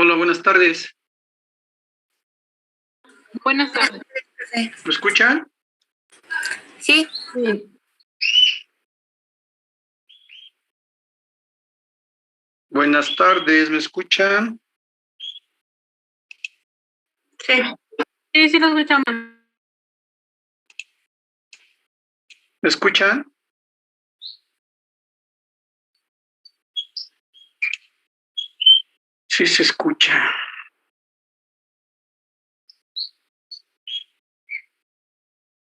Hola, buenas tardes. Buenas tardes. ¿Me escuchan? Sí. Buenas tardes, ¿me escuchan? Sí. Sí, lo escuchamos. ¿Me escuchan? Sí se escucha.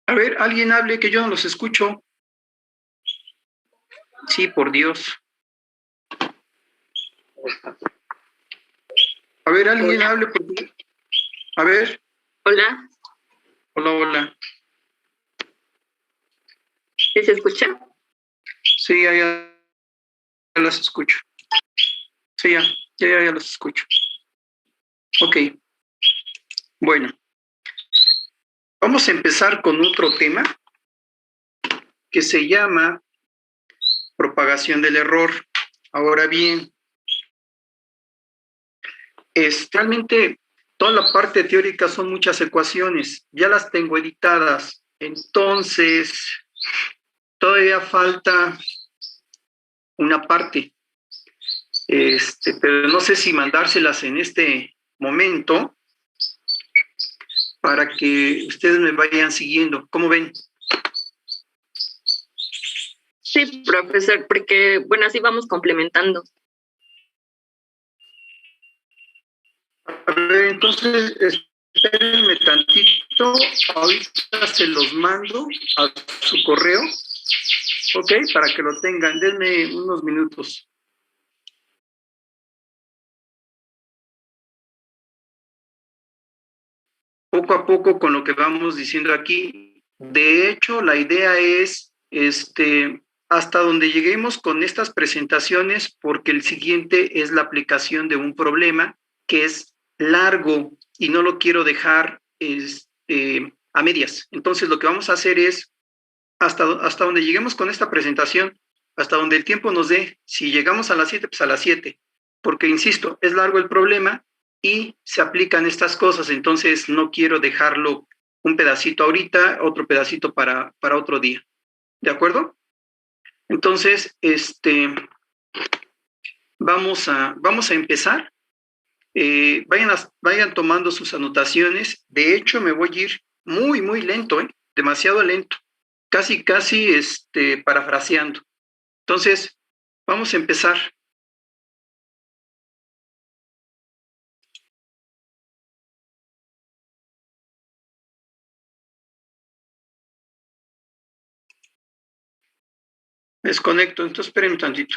A ver, alguien hable que yo no los escucho. Sí, por Dios. A ver, alguien hable porque... A ver. Hola. Hola. ¿Sí se escucha? Sí, ya las escucho. Sí, ya los escucho. Ok. Bueno. Vamos a empezar con otro tema que se llama propagación del error. Ahora bien, realmente toda la parte teórica son muchas ecuaciones, ya las tengo editadas, entonces todavía falta una parte, pero no sé si mandárselas en este momento para que ustedes me vayan siguiendo. ¿Cómo ven? Sí, profesor, porque, bueno, así vamos complementando. A ver, entonces, espérenme tantito, ahorita se los mando a su correo, ¿ok? Para que lo tengan, denme unos minutos. Poco a poco con lo que vamos diciendo aquí. De hecho, la idea es, hasta donde lleguemos con estas presentaciones, porque el siguiente es la aplicación de un problema que es largo y no lo quiero dejar a medias. Entonces, lo que vamos a hacer es, hasta donde lleguemos con esta presentación, hasta donde el tiempo nos dé, si llegamos a las 7, pues a las 7, porque, insisto, es largo el problema y se aplican estas cosas, entonces no quiero dejarlo un pedacito ahorita, otro pedacito para otro día. ¿De acuerdo? Entonces, vamos a empezar. Vayan tomando sus anotaciones. De hecho, me voy a ir muy lento, demasiado lento. Casi, parafraseando. Entonces, vamos a empezar. Desconecto, entonces esperen un tantito.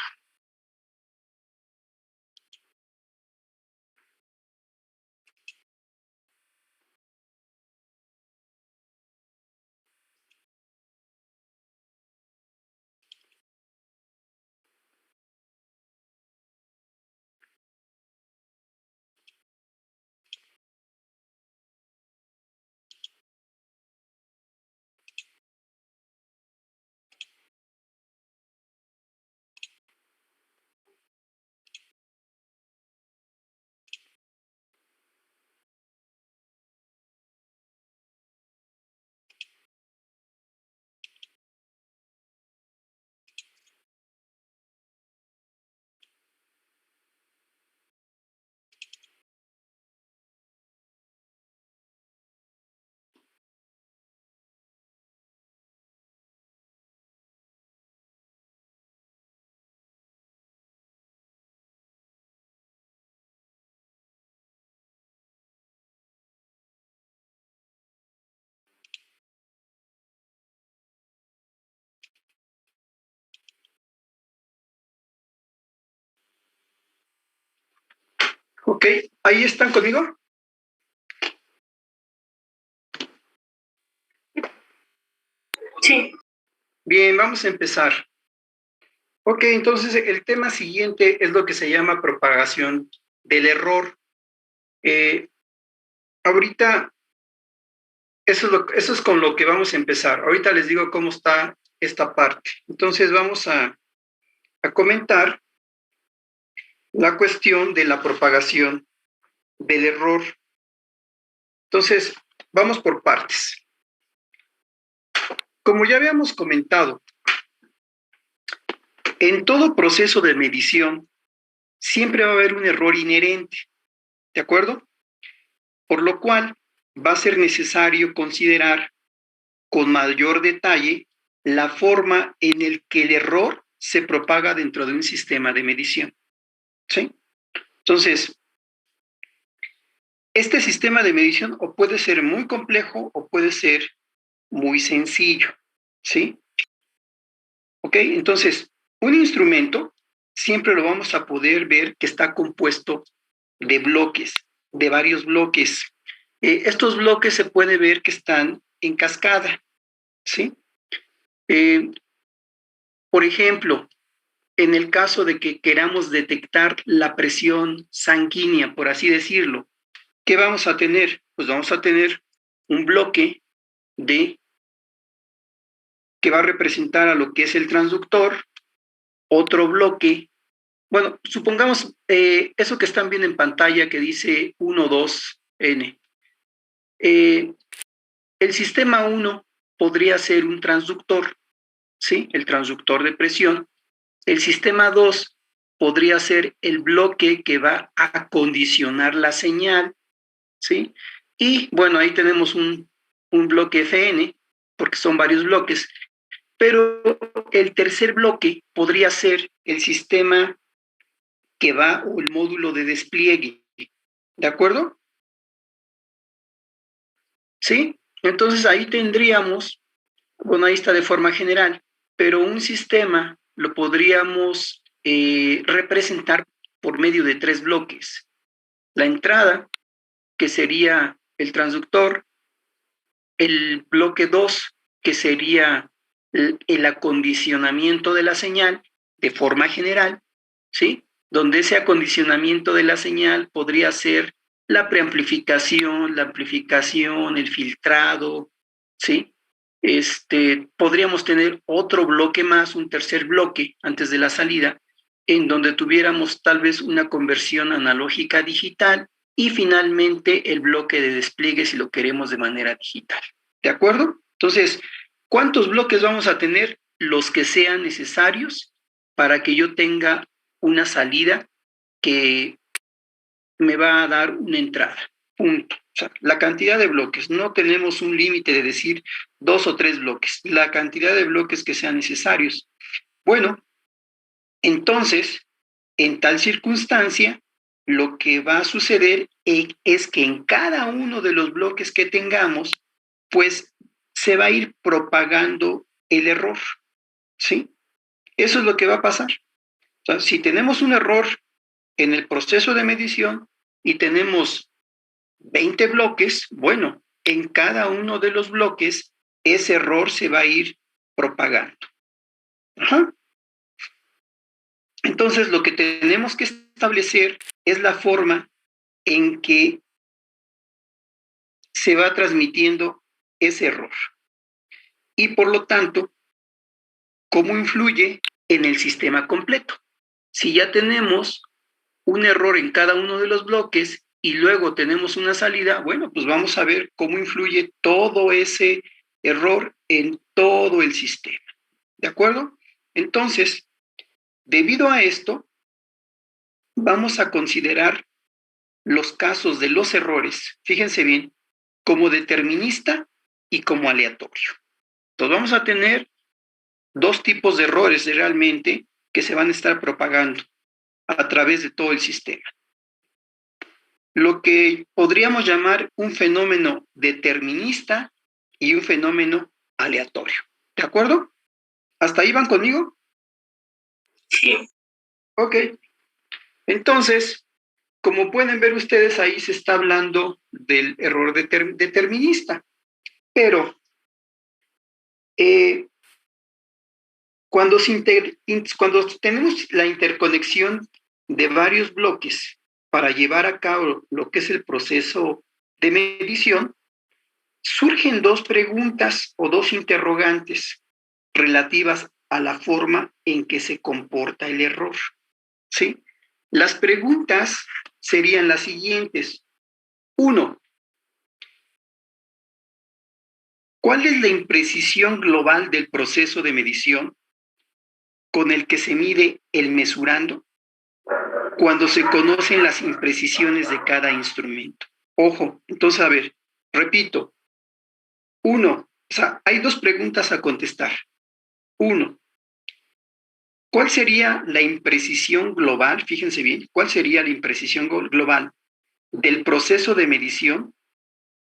Ok, ¿ahí están conmigo? Sí. Bien, vamos a empezar. Ok, entonces el tema siguiente es lo que se llama propagación del error. Ahorita, eso es con lo que vamos a empezar. Ahorita les digo cómo está esta parte. Entonces vamos a comentar la cuestión de la propagación del error. Entonces, vamos por partes. Como ya habíamos comentado, en todo proceso de medición siempre va a haber un error inherente, ¿de acuerdo? Por lo cual va a ser necesario considerar con mayor detalle la forma en el que el error se propaga dentro de un sistema de medición, ¿sí? Entonces, este sistema de medición o puede ser muy complejo o puede ser muy sencillo, ¿sí? ¿Ok? Entonces, un instrumento siempre lo vamos a poder ver que está compuesto de bloques, de varios bloques. Estos bloques se puede ver que están en cascada, ¿sí? Por ejemplo, en el caso de que queramos detectar la presión sanguínea, por así decirlo, ¿qué vamos a tener? Pues vamos a tener un bloque que va a representar a lo que es el transductor, otro bloque. Bueno, supongamos eso que están viendo en pantalla que dice 1, 2, N. El sistema 1 podría ser un transductor, ¿sí? El transductor de presión. El sistema 2 podría ser el bloque que va a condicionar la señal, ¿sí? Y bueno, ahí tenemos un bloque FN, porque son varios bloques, pero el tercer bloque podría ser el sistema que va o el módulo de despliegue, ¿de acuerdo? ¿Sí? Entonces ahí tendríamos, bueno, ahí está de forma general, pero un sistema lo podríamos representar por medio de tres bloques. La entrada, que sería el transductor, el bloque 2, que sería el acondicionamiento de la señal de forma general, ¿sí? Donde ese acondicionamiento de la señal podría ser la preamplificación, la amplificación, el filtrado, ¿sí? Podríamos tener otro bloque más, un tercer bloque antes de la salida, en donde tuviéramos tal vez una conversión analógica digital y finalmente el bloque de despliegue si lo queremos de manera digital. ¿De acuerdo? Entonces, ¿cuántos bloques vamos a tener? Los que sean necesarios para que yo tenga una salida que me va a dar una entrada. Punto. O sea, la cantidad de bloques. No tenemos un límite de decir 2 o 3 bloques. La cantidad de bloques que sean necesarios. Bueno, entonces, en tal circunstancia, lo que va a suceder es que en cada uno de los bloques que tengamos, pues se va a ir propagando el error, ¿sí? Eso es lo que va a pasar. O sea, si tenemos un error en el proceso de medición y tenemos 20 bloques, bueno, en cada uno de los bloques ese error se va a ir propagando. Ajá. Entonces, lo que tenemos que establecer es la forma en que se va transmitiendo ese error. Y por lo tanto, ¿cómo influye en el sistema completo? Si ya tenemos un error en cada uno de los bloques y luego tenemos una salida, bueno, pues vamos a ver cómo influye todo ese error en todo el sistema. ¿De acuerdo? Entonces, debido a esto, vamos a considerar los casos de los errores, fíjense bien, como determinista y como aleatorio. Entonces vamos a tener dos tipos de errores realmente que se van a estar propagando a través de todo el sistema. Lo que podríamos llamar un fenómeno determinista y un fenómeno aleatorio. ¿De acuerdo? ¿Hasta ahí van conmigo? Sí. Ok. Entonces, como pueden ver ustedes, ahí se está hablando del error determinista. Pero cuando tenemos la interconexión de varios bloques para llevar a cabo lo que es el proceso de medición, surgen dos preguntas o dos interrogantes relativas a la forma en que se comporta el error, ¿sí? Las preguntas serían las siguientes. 1. ¿Cuál es la imprecisión global del proceso de medición con el que se mide el mesurando cuando se conocen las imprecisiones de cada instrumento? Ojo, entonces, a ver, repito. 1, o sea, hay 2 preguntas a contestar. 1, ¿cuál sería la imprecisión global? Fíjense bien, ¿cuál sería la imprecisión global del proceso de medición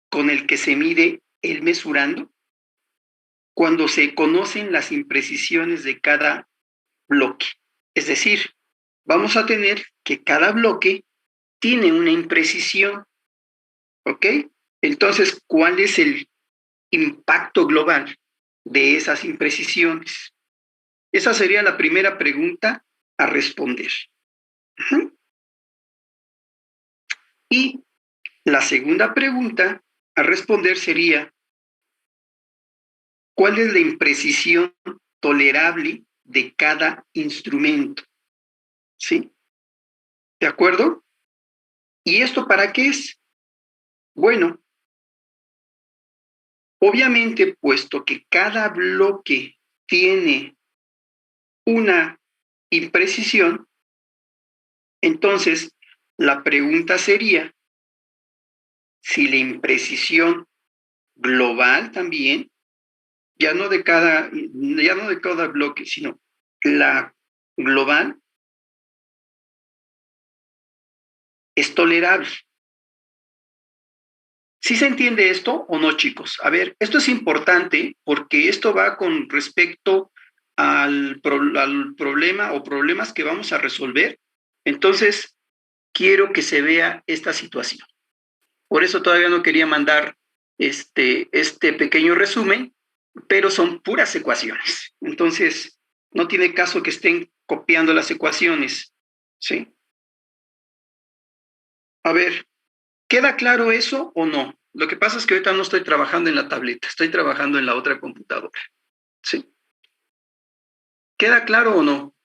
con el que se mide el mesurando cuando se conocen las imprecisiones de cada bloque? Es decir, vamos a tener que cada bloque tiene una imprecisión, ¿ok? Entonces, ¿cuál es el impacto global de esas imprecisiones? Esa sería la primera pregunta a responder. Uh-huh. Y la segunda pregunta a responder sería, ¿cuál es la imprecisión tolerable de cada instrumento? ¿Sí? ¿De acuerdo? ¿Y esto para qué es? Bueno, obviamente, puesto que cada bloque tiene una imprecisión, entonces la pregunta sería si la imprecisión global también, ya no de cada bloque, sino la global, es tolerable. ¿Sí se entiende esto o no, chicos? A ver, esto es importante porque esto va con respecto al problema o problemas que vamos a resolver. Entonces, quiero que se vea esta situación. Por eso todavía no quería mandar este pequeño resumen, pero son puras ecuaciones. Entonces, no tiene caso que estén copiando las ecuaciones, ¿sí? A ver, ¿queda claro eso o no? Lo que pasa es que ahorita no estoy trabajando en la tableta, estoy trabajando en la otra computadora, ¿sí? ¿Queda claro o no?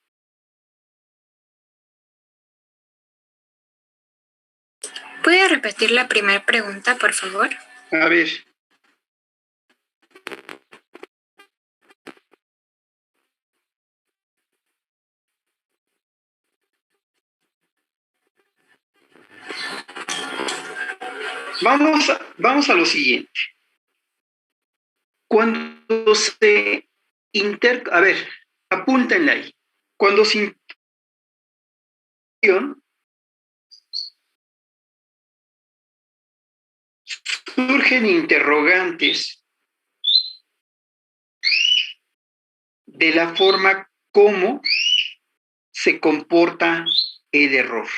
¿Puede repetir la primera pregunta, por favor? A ver. Vamos a lo siguiente. Cuando se a ver, apúntenle ahí. Cuando se surgen interrogantes de la forma como se comporta el error.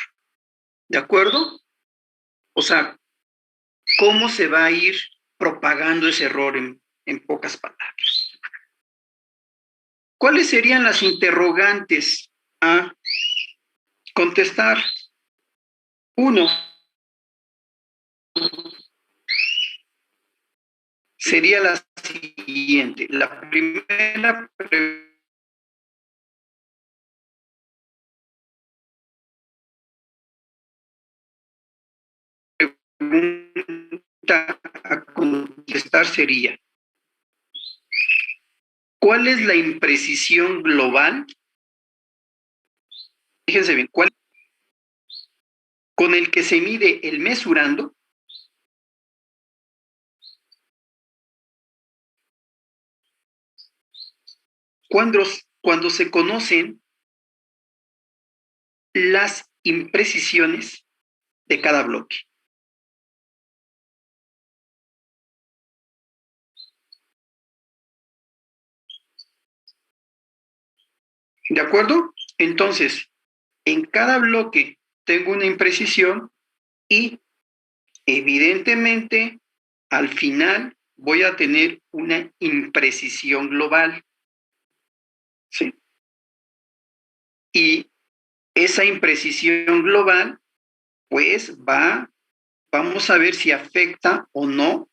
¿De acuerdo? O sea, ¿cómo se va a ir propagando ese error en pocas palabras? ¿Cuáles serían las interrogantes a contestar? 1, sería la siguiente. La primera pregunta a contestar sería, ¿cuál es la imprecisión global? Fíjense bien, ¿cuál? Con el que se mide el mesurando cuando se conocen las imprecisiones de cada bloque. ¿De acuerdo? Entonces, en cada bloque tengo una imprecisión y evidentemente al final voy a tener una imprecisión global. ¿Sí? Y esa imprecisión global, pues vamos a ver si afecta o no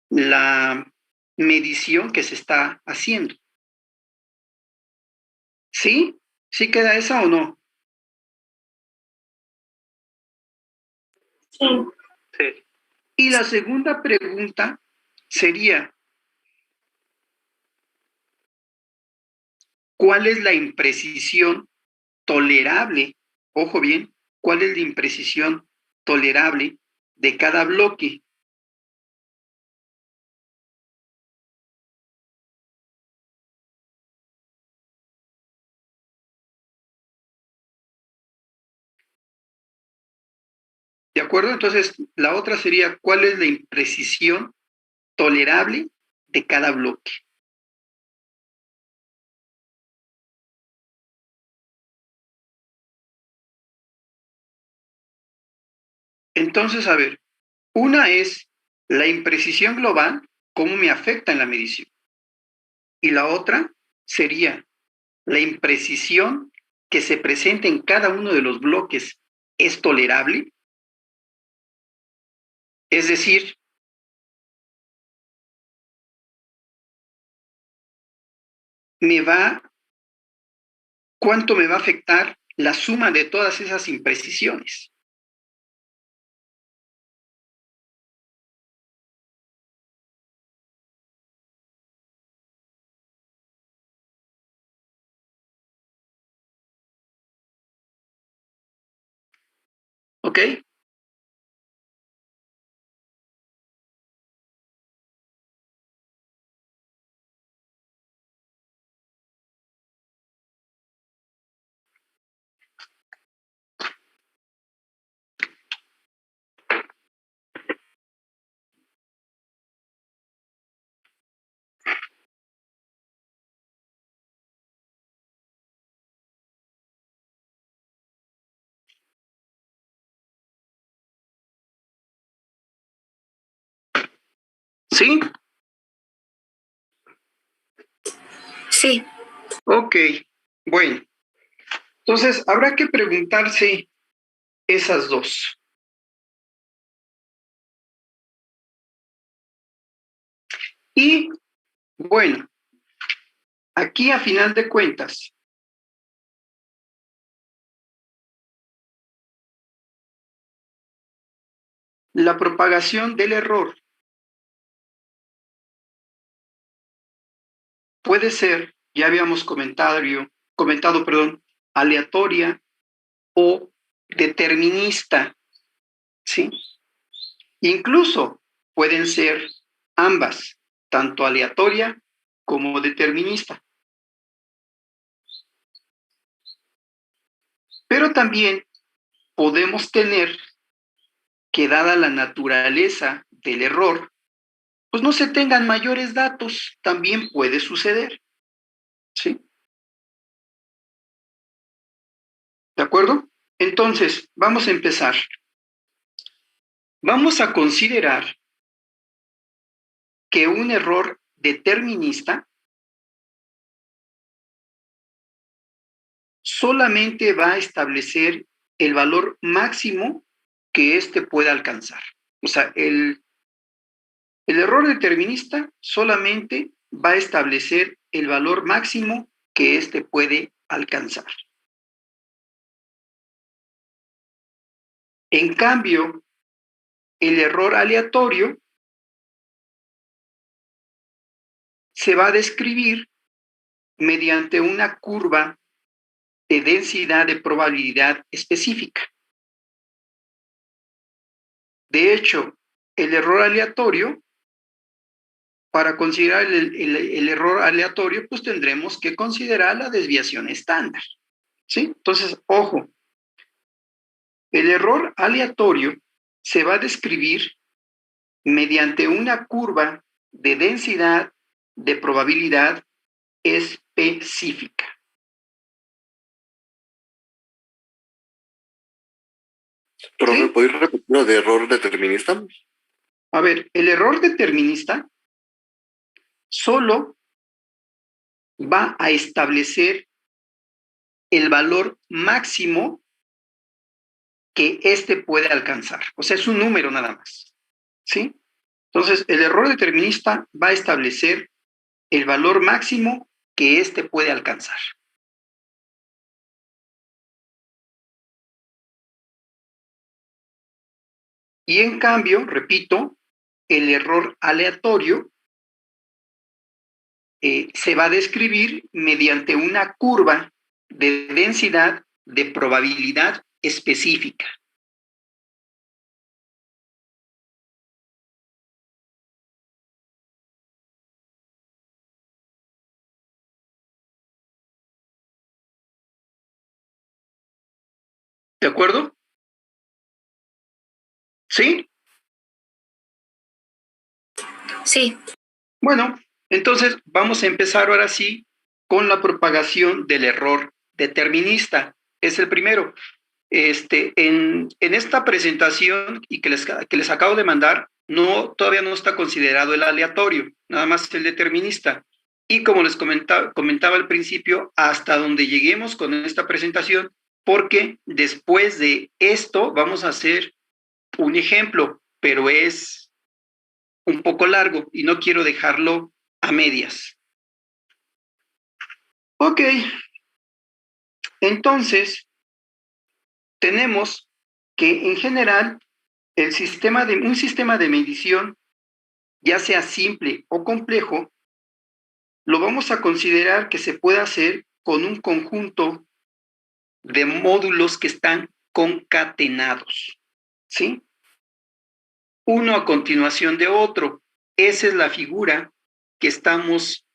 la medición que se está haciendo. ¿Sí? ¿Sí queda esa o no? Sí. Sí. Y la segunda pregunta sería, ¿cuál es la imprecisión tolerable? Ojo bien, ¿cuál es la imprecisión tolerable de cada bloque? ¿De acuerdo? Entonces, la otra sería, ¿cuál es la imprecisión tolerable de cada bloque? Entonces, a ver, una es la imprecisión global, cómo me afecta en la medición. Y la otra sería la imprecisión que se presenta en cada uno de los bloques, ¿es tolerable? Es decir, ¿cuánto me va a afectar la suma de todas esas imprecisiones? ¿Ok? ¿Sí? Sí, Ok. Bueno, entonces habrá que preguntarse esas dos. Y bueno, aquí a final de cuentas, la propagación del error puede ser, ya habíamos comentado, perdón, aleatoria o determinista, ¿sí? Incluso pueden ser ambas, tanto aleatoria como determinista. Pero también podemos tener que, dada la naturaleza del error, pues no se tengan mayores datos, también puede suceder, ¿sí? ¿De acuerdo? Entonces, vamos a empezar. Vamos a considerar que un error determinista solamente va a establecer el valor máximo que éste pueda alcanzar. O sea, el error determinista solamente va a establecer el valor máximo que éste puede alcanzar. En cambio, el error aleatorio se va a describir mediante una curva de densidad de probabilidad específica. De hecho, el error aleatorio, para considerar el error aleatorio, pues tendremos que considerar la desviación estándar, ¿sí? Entonces, ojo, el error aleatorio se va a describir mediante una curva de densidad de probabilidad específica. Pero ¿Sí? ¿me podéis repetir lo de error determinista? A ver, el error determinista solo va a establecer el valor máximo que éste puede alcanzar. O sea, es un número nada más, ¿sí? Entonces, el error determinista va a establecer el valor máximo que éste puede alcanzar. Y en cambio, repito, el error aleatorio se va a describir mediante una curva de densidad de probabilidad específica. ¿De acuerdo? ¿Sí? Sí, Bueno, entonces vamos a empezar ahora sí con la propagación del error determinista. Es el primero. En esta presentación y que les acabo de mandar, todavía no está considerado el aleatorio, nada más el determinista. Y como les comentaba al principio, hasta donde lleguemos con esta presentación, porque después de esto vamos a hacer un ejemplo, pero es un poco largo y no quiero dejarlo a medias. Ok, entonces tenemos que en general un sistema de medición, ya sea simple o complejo, lo vamos a considerar que se puede hacer con un conjunto de módulos que están concatenados, ¿sí? Uno a continuación de otro. Esa es la figura que estamos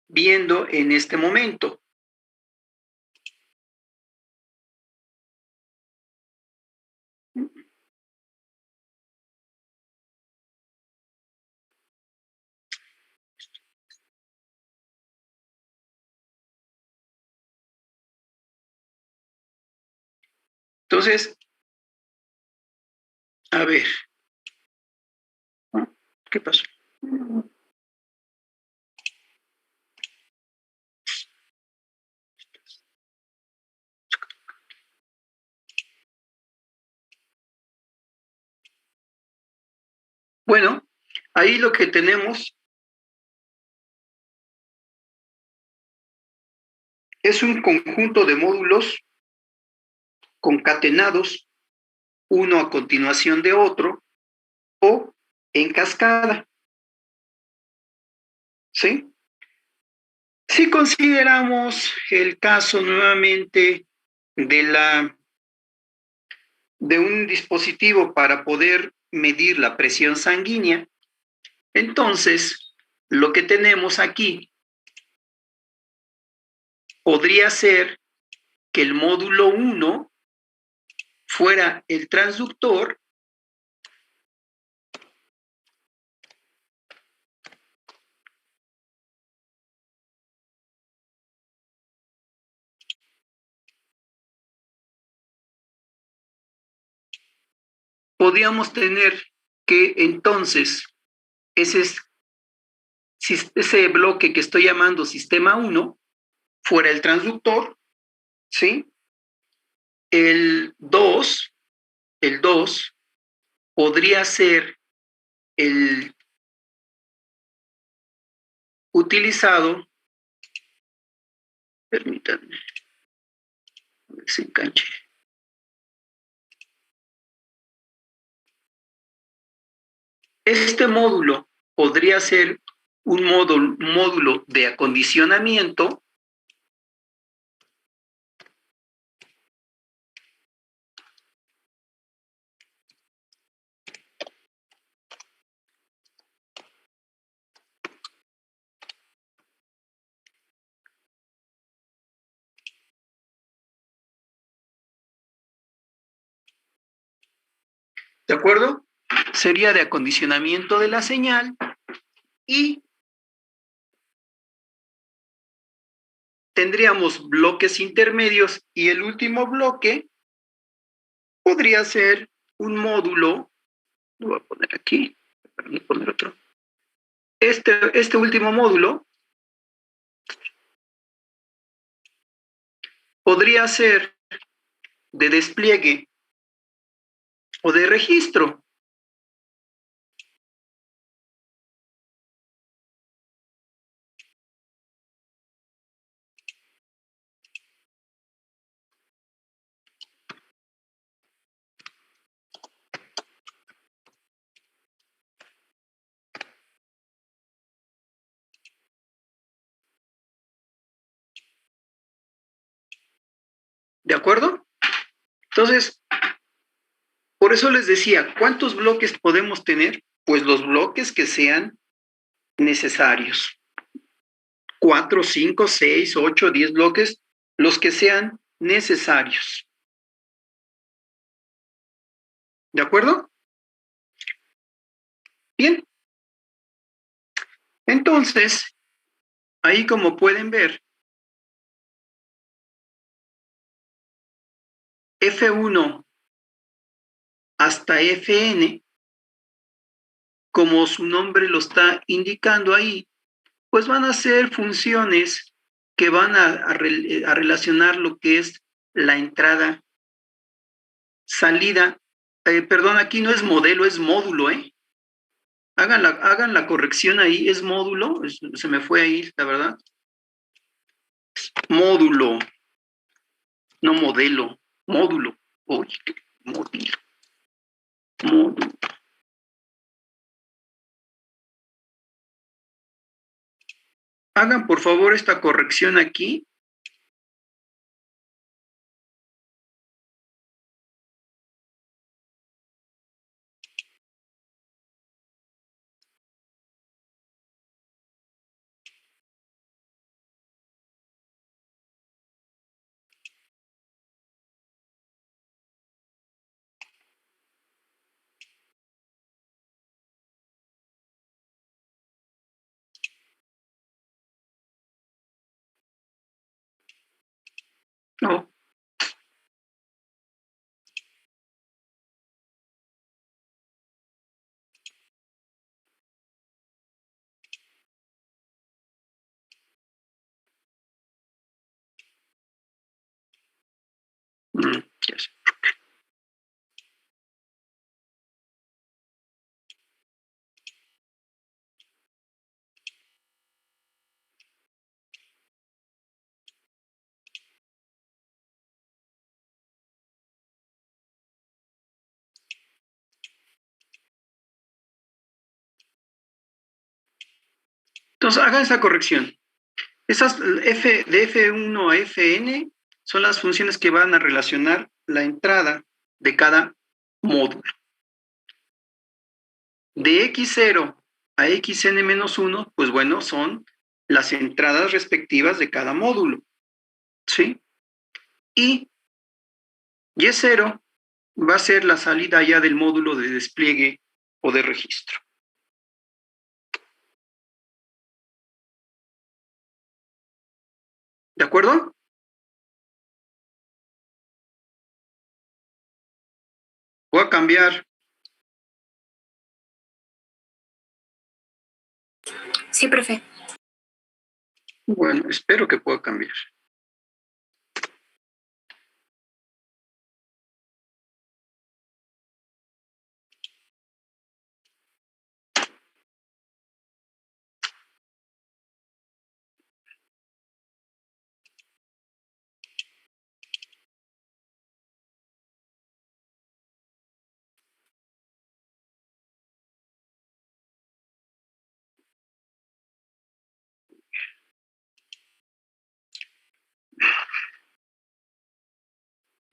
viendo en este momento. Entonces, a ver, ¿qué pasó? Bueno, ahí lo que tenemos es un conjunto de módulos concatenados, uno a continuación de otro, o en cascada, ¿sí? Si consideramos el caso nuevamente de un dispositivo para poder medir la presión sanguínea, entonces lo que tenemos aquí podría ser que el módulo 1 fuera el transductor podríamos tener que entonces ese bloque que estoy llamando sistema 1 fuera el transductor, ¿sí? El 2 podría ser el utilizado, permítanme, a ver si enganche. Este módulo podría ser un módulo de acondicionamiento ¿de acuerdo? Sería de acondicionamiento de la señal y tendríamos bloques intermedios y el último bloque podría ser un módulo, lo voy a poner aquí, para no poner otro. Este último módulo podría ser de despliegue o de registro. ¿De acuerdo? Entonces, por eso les decía, ¿cuántos bloques podemos tener? Pues los bloques que sean necesarios. 4, 5, 6, 8, 10 bloques, los que sean necesarios. ¿De acuerdo? Bien. Entonces, ahí como pueden ver, F1 hasta Fn, como su nombre lo está indicando ahí, pues van a ser funciones que van a relacionar lo que es la entrada, salida. Perdón, aquí no es modelo, es módulo, ¿eh? Hagan la corrección ahí, es módulo, se me fue ahí, la verdad. Módulo, no modelo, módulo. Uy, módulo. Módulo. Hagan por favor esta corrección aquí. No. Ya sé. Entonces, hagan esa corrección. Esas de F1 a Fn son las funciones que van a relacionar la entrada de cada módulo. De x0 a xn-1, pues bueno, son las entradas respectivas de cada módulo, ¿sí? Y y0 va a ser la salida ya del módulo de despliegue o de registro. ¿De acuerdo? Voy a cambiar. Sí, profe. Bueno, espero que pueda cambiar.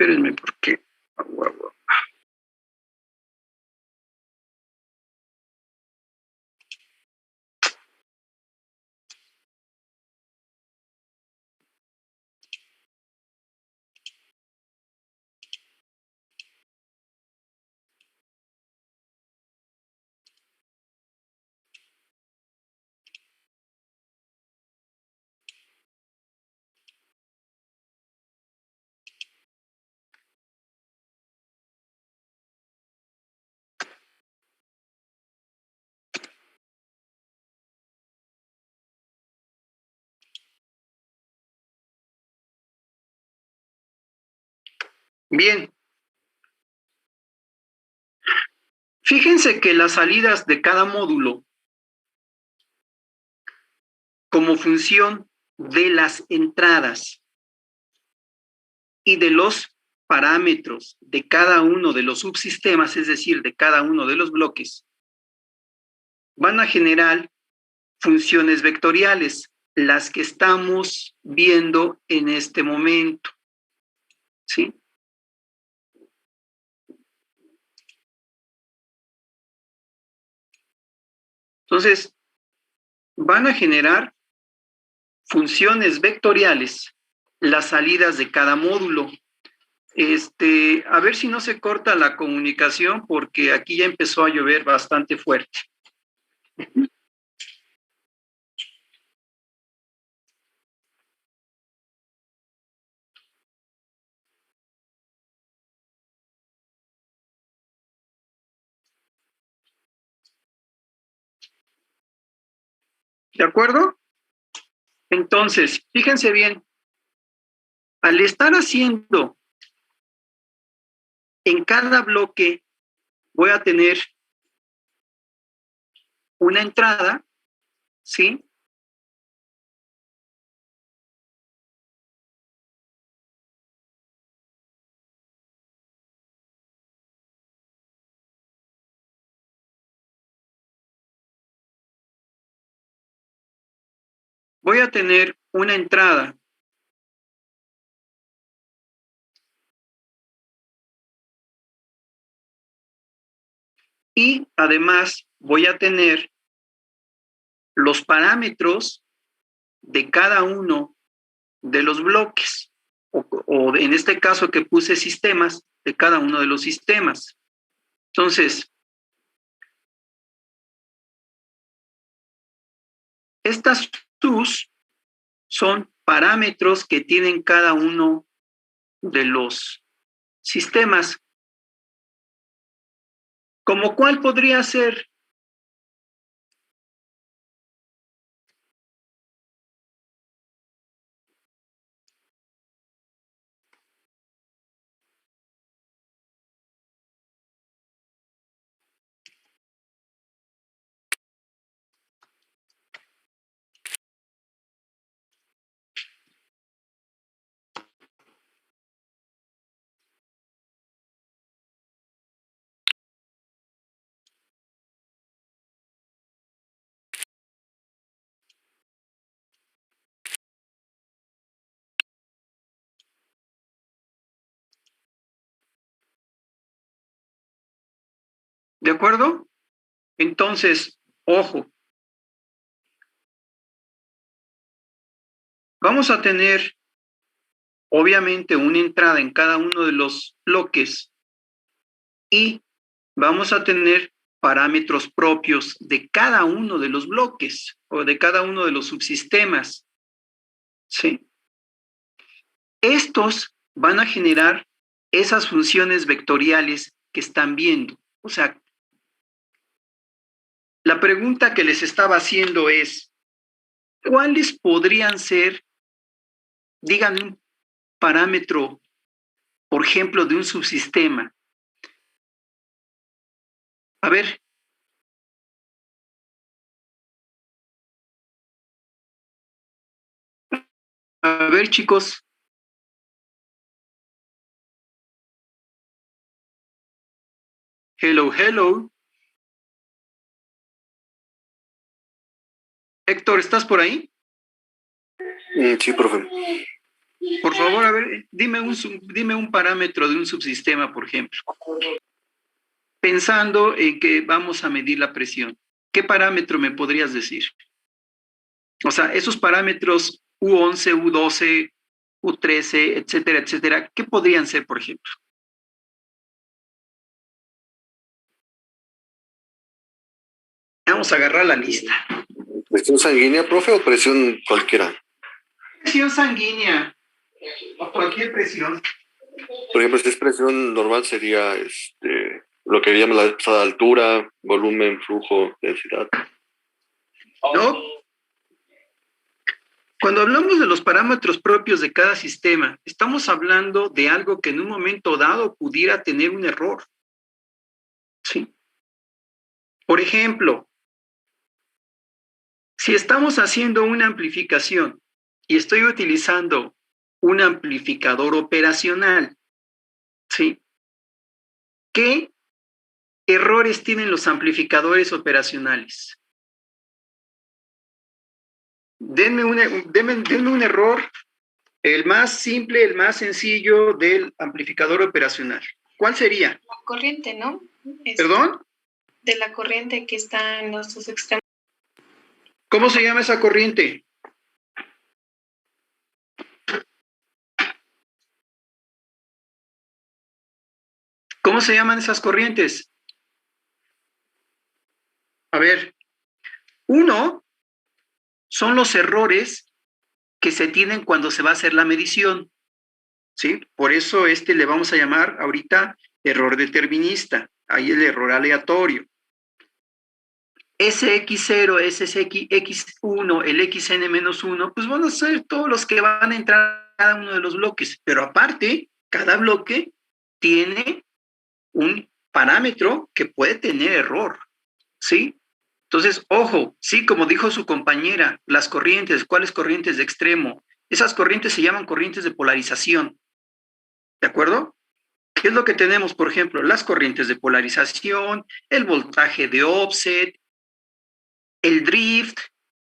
Espérenme, porque... Bien. Fíjense que las salidas de cada módulo, como función de las entradas y de los parámetros de cada uno de los subsistemas, es decir, de cada uno de los bloques, van a generar funciones vectoriales, las que estamos viendo en este momento. ¿sí? Entonces, van a generar funciones vectoriales las salidas de cada módulo. A ver si no se corta la comunicación porque aquí ya empezó a llover bastante fuerte. ¿De acuerdo? Entonces, fíjense bien, al estar haciendo en cada bloque, voy a tener una entrada, ¿sí? Voy a tener una entrada y además voy a tener los parámetros de cada uno de los bloques, o en este caso que puse sistemas, de cada uno de los sistemas. Entonces, estas TUs son parámetros que tienen cada uno de los sistemas. ¿Como cuál podría ser? ¿De acuerdo? Entonces, ojo, vamos a tener obviamente una entrada en cada uno de los bloques y vamos a tener parámetros propios de cada uno de los bloques o de cada uno de los subsistemas, ¿sí? Estos van a generar esas funciones vectoriales que están viendo. O sea, la pregunta que les estaba haciendo es, ¿cuáles podrían ser, díganme un parámetro, por ejemplo, de un subsistema? A ver. A ver, chicos. Hello, hello. Héctor, ¿estás por ahí? Sí, profe. Por favor, a ver, dime un parámetro de un subsistema, por ejemplo. Pensando en que vamos a medir la presión, ¿qué parámetro me podrías decir? O sea, esos parámetros U11, U12, U13, etcétera, etcétera, ¿qué podrían ser, por ejemplo? Vamos a agarrar la lista. ¿Presión sanguínea, profe, o presión cualquiera? Presión sanguínea, o cualquier presión. Por ejemplo, si es presión normal sería lo que llaman la pasada altura, volumen, flujo, densidad. ¿No? Cuando hablamos de los parámetros propios de cada sistema, estamos hablando de algo que en un momento dado pudiera tener un error. ¿Sí? Por ejemplo, si estamos haciendo una amplificación y estoy utilizando un amplificador operacional, ¿sí? ¿Qué errores tienen los amplificadores operacionales? Denme un error El más simple, el más sencillo del amplificador operacional. ¿Cuál sería? La corriente, ¿no? ¿Perdón? De la corriente que está en los dos extremos. ¿Cómo se llama esa corriente? ¿Cómo se llaman esas corrientes? A ver, uno son los errores que se tienen cuando se va a hacer la medición, ¿sí? Por eso le vamos a llamar ahorita error determinista, ahí el error aleatorio. SX0, SX1, el XN-1, pues van a ser todos los que van a entrar en cada uno de los bloques, pero aparte, cada bloque tiene un parámetro que puede tener error, ¿sí? Entonces, ojo, sí, como dijo su compañera, las corrientes, ¿cuáles corrientes de extremo? Esas corrientes se llaman corrientes de polarización, ¿de acuerdo? ¿Qué es lo que tenemos, por ejemplo? Las corrientes de polarización, el voltaje de offset, el drift,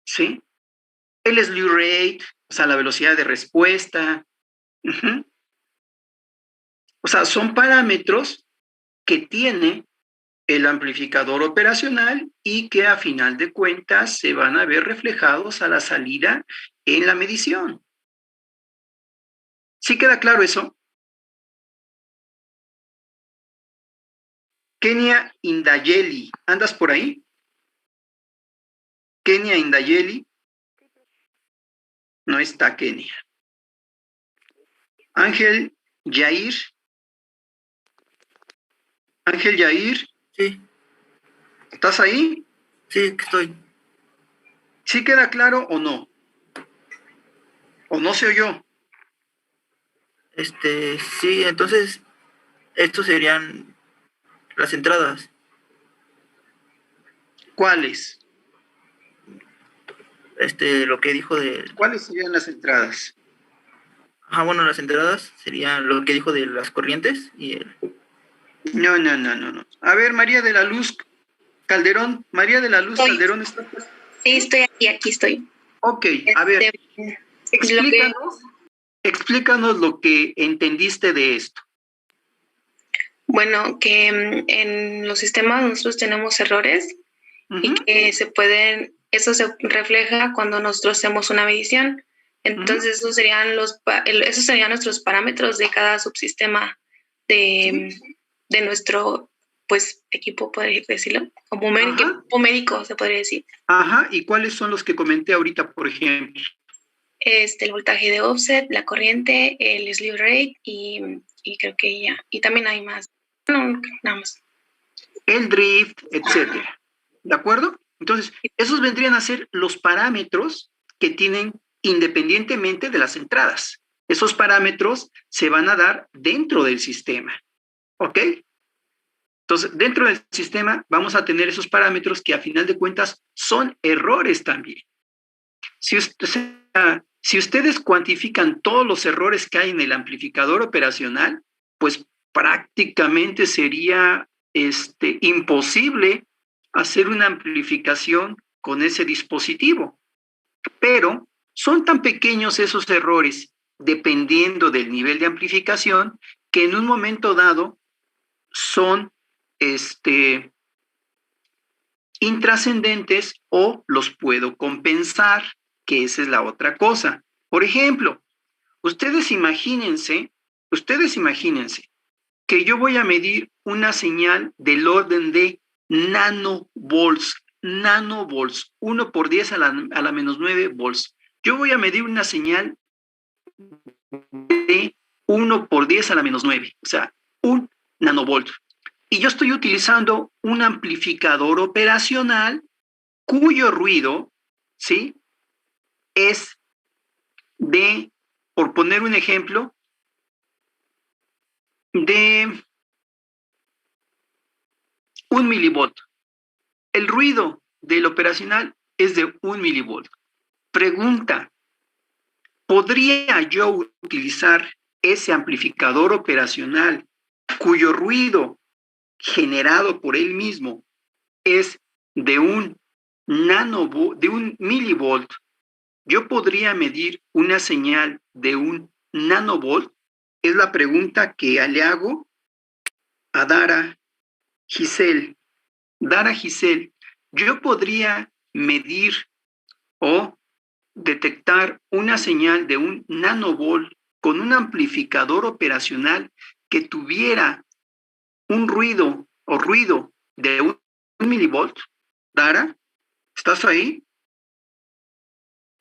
¿sí? El slew rate, o sea, la velocidad de respuesta. Uh-huh. O sea, son parámetros que tiene el amplificador operacional y que a final de cuentas se van a ver reflejados a la salida en la medición. ¿Sí queda claro eso? Kenia Indayeli, ¿andas por ahí? Kenia Indayeli. No está Kenia. Ángel Yair. Ángel Yair. Sí, ¿Estás ahí? sí, estoy. ¿Sí queda claro o no? ¿O no se oyó? Sí, entonces, estos serían las entradas. ¿Cuáles? Lo que dijo de... ¿Cuáles serían las entradas? Bueno, las entradas serían lo que dijo de las corrientes y el... No. A ver, María de la Luz Calderón. María de la Luz Calderón, ¿está? Sí, estoy aquí estoy. Ok, a ver, explícanos lo que entendiste de esto. Bueno, que en los sistemas nosotros tenemos errores y que eso se refleja cuando nosotros hacemos una medición. Entonces, esos serían nuestros parámetros de cada subsistema de nuestro, pues, equipo, podría decirlo, como equipo médico, se podría decir. Ajá, ¿y cuáles son los que comenté ahorita, por ejemplo? El voltaje de offset, la corriente, el slew rate y creo que ya. Y también hay más. No, nada más. El drift, etcétera. ¿De acuerdo? Entonces, esos vendrían a ser los parámetros que tienen independientemente de las entradas. Esos parámetros se van a dar dentro del sistema. ¿Ok? Entonces, dentro del sistema vamos a tener esos parámetros que a final de cuentas son errores también. Si ustedes cuantifican todos los errores que hay en el amplificador operacional, pues prácticamente sería imposible hacer una amplificación con ese dispositivo. Pero son tan pequeños esos errores, dependiendo del nivel de amplificación, que en un momento dado son intrascendentes o los puedo compensar, que esa es la otra cosa. Por ejemplo, ustedes imagínense que yo voy a medir una señal del orden de nanovolts, 1 por 10 a la menos 9 volts. Yo voy a medir una señal de 1 por 10 a la menos 9, o sea, 1 nanovolt. Y yo estoy utilizando un amplificador operacional cuyo ruido, ¿sí?, es de, por poner un ejemplo, de 1 milivolt. El ruido del operacional es de 1 milivolt. Pregunta, ¿podría yo utilizar ese amplificador operacional cuyo ruido generado por él mismo es de un milivolt ¿yo podría medir una señal de un nanovolt? Es la pregunta que le hago a Dara Giselle. Dara Giselle, ¿yo podría medir o detectar una señal de un nanovolt con un amplificador operacional que tuviera un ruido o ruido de un milivolt? Dara, ¿estás ahí?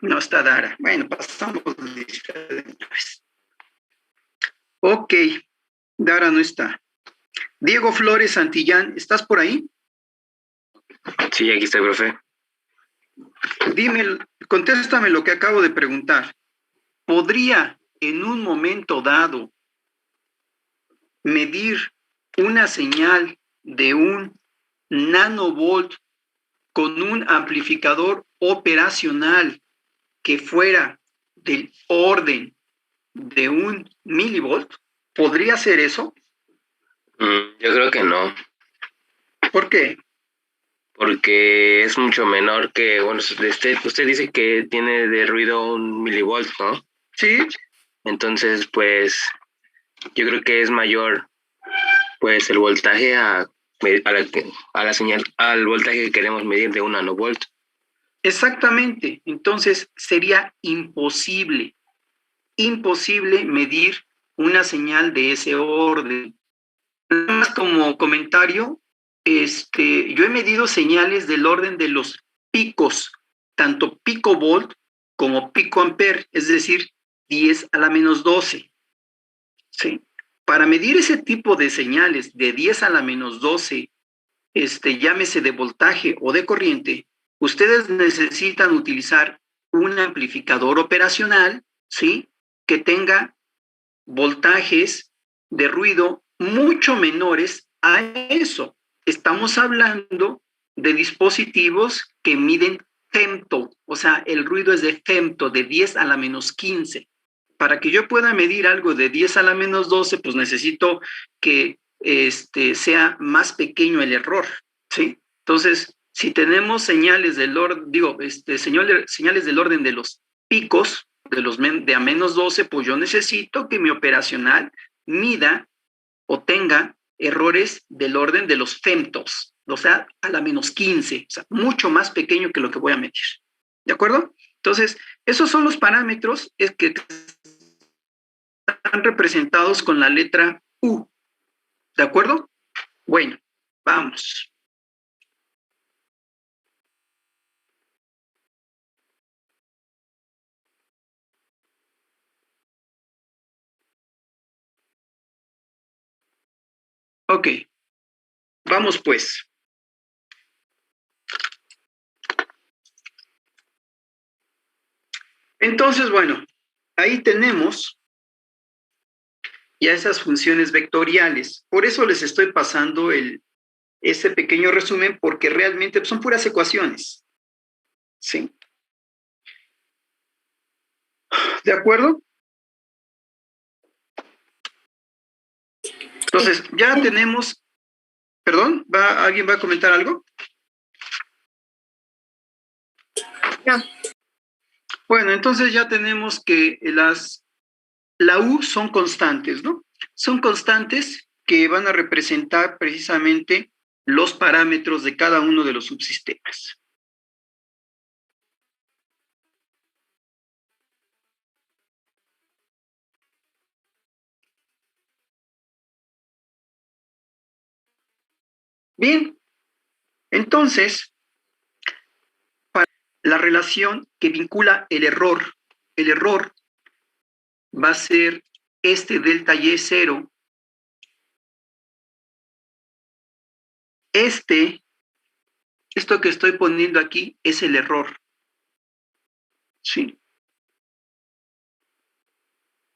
No está Dara. Bueno, pasamos lista de una vez. Ok, Dara no está. Diego Flores Santillán, ¿estás por ahí? Sí, aquí estoy, profe. Dime, contéstame lo que acabo de preguntar. ¿Podría en un momento dado medir una señal de un nanovolt con un amplificador operacional que fuera del orden de un milivolt? ¿Podría hacer eso? Yo creo que no, ¿Por qué? porque es mucho menor que, bueno, usted dice que tiene de ruido 1 milivolt, ¿no? Sí, Entonces, pues, yo creo que es mayor, pues, el voltaje a la señal, al voltaje que queremos medir de 1 nanovolt. exactamente. Entonces sería imposible medir una señal de ese orden. Nada más como comentario, yo he medido señales del orden de los picos, tanto picovolt como picoampere, es decir, 10 a la menos 12. ¿Sí? Para medir ese tipo de señales de 10 a la menos 12, llámese de voltaje o de corriente, ustedes necesitan utilizar un amplificador operacional, ¿sí? Que tenga voltajes de ruido mucho menores a eso. Estamos hablando de dispositivos que miden femto, o sea, el ruido es de femto, de 10 a la menos 15. Para que yo pueda medir algo de 10 a la menos 12, pues necesito que sea más pequeño el error, ¿sí? Entonces, si tenemos señales del orden, señales del orden de los picos, de a menos 12, pues yo necesito que mi operacional mida o tenga errores del orden de los femtos, o sea, a la menos 15, o sea, mucho más pequeño que lo que voy a medir. ¿De acuerdo? Entonces, esos son los parámetros que están representados con la letra U. ¿De acuerdo? Bueno, vamos. Ok, vamos pues. Entonces, bueno, ahí tenemos ya esas funciones vectoriales. Por eso les estoy pasando ese pequeño resumen, porque realmente son puras ecuaciones. ¿Sí? ¿De acuerdo? Entonces, ya tenemos... ¿Perdón? ¿Alguien va a comentar algo? No. Bueno, entonces ya tenemos que la U son constantes, ¿no? Son constantes que van a representar precisamente los parámetros de cada uno de los subsistemas. Bien, entonces, para la relación que vincula el error va a ser delta Y0. Esto que estoy poniendo aquí es el error. ¿Sí?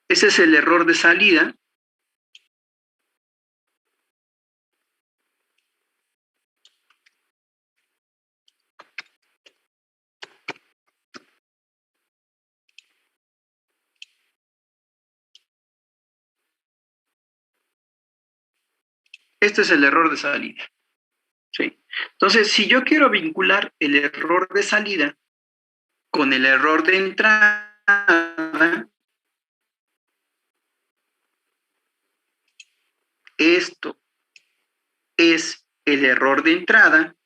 Ese es el error de salida. Este es el error de salida. ¿Sí? Entonces, si yo quiero vincular el error de salida con el error de entrada. Esto es el error de entrada.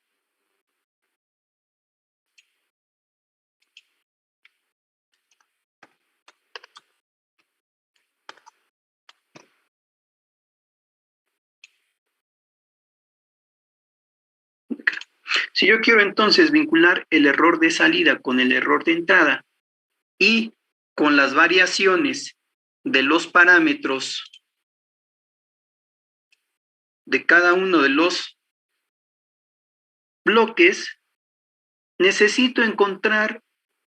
Si yo quiero entonces vincular el error de salida con el error de entrada y con las variaciones de los parámetros de cada uno de los bloques, necesito encontrar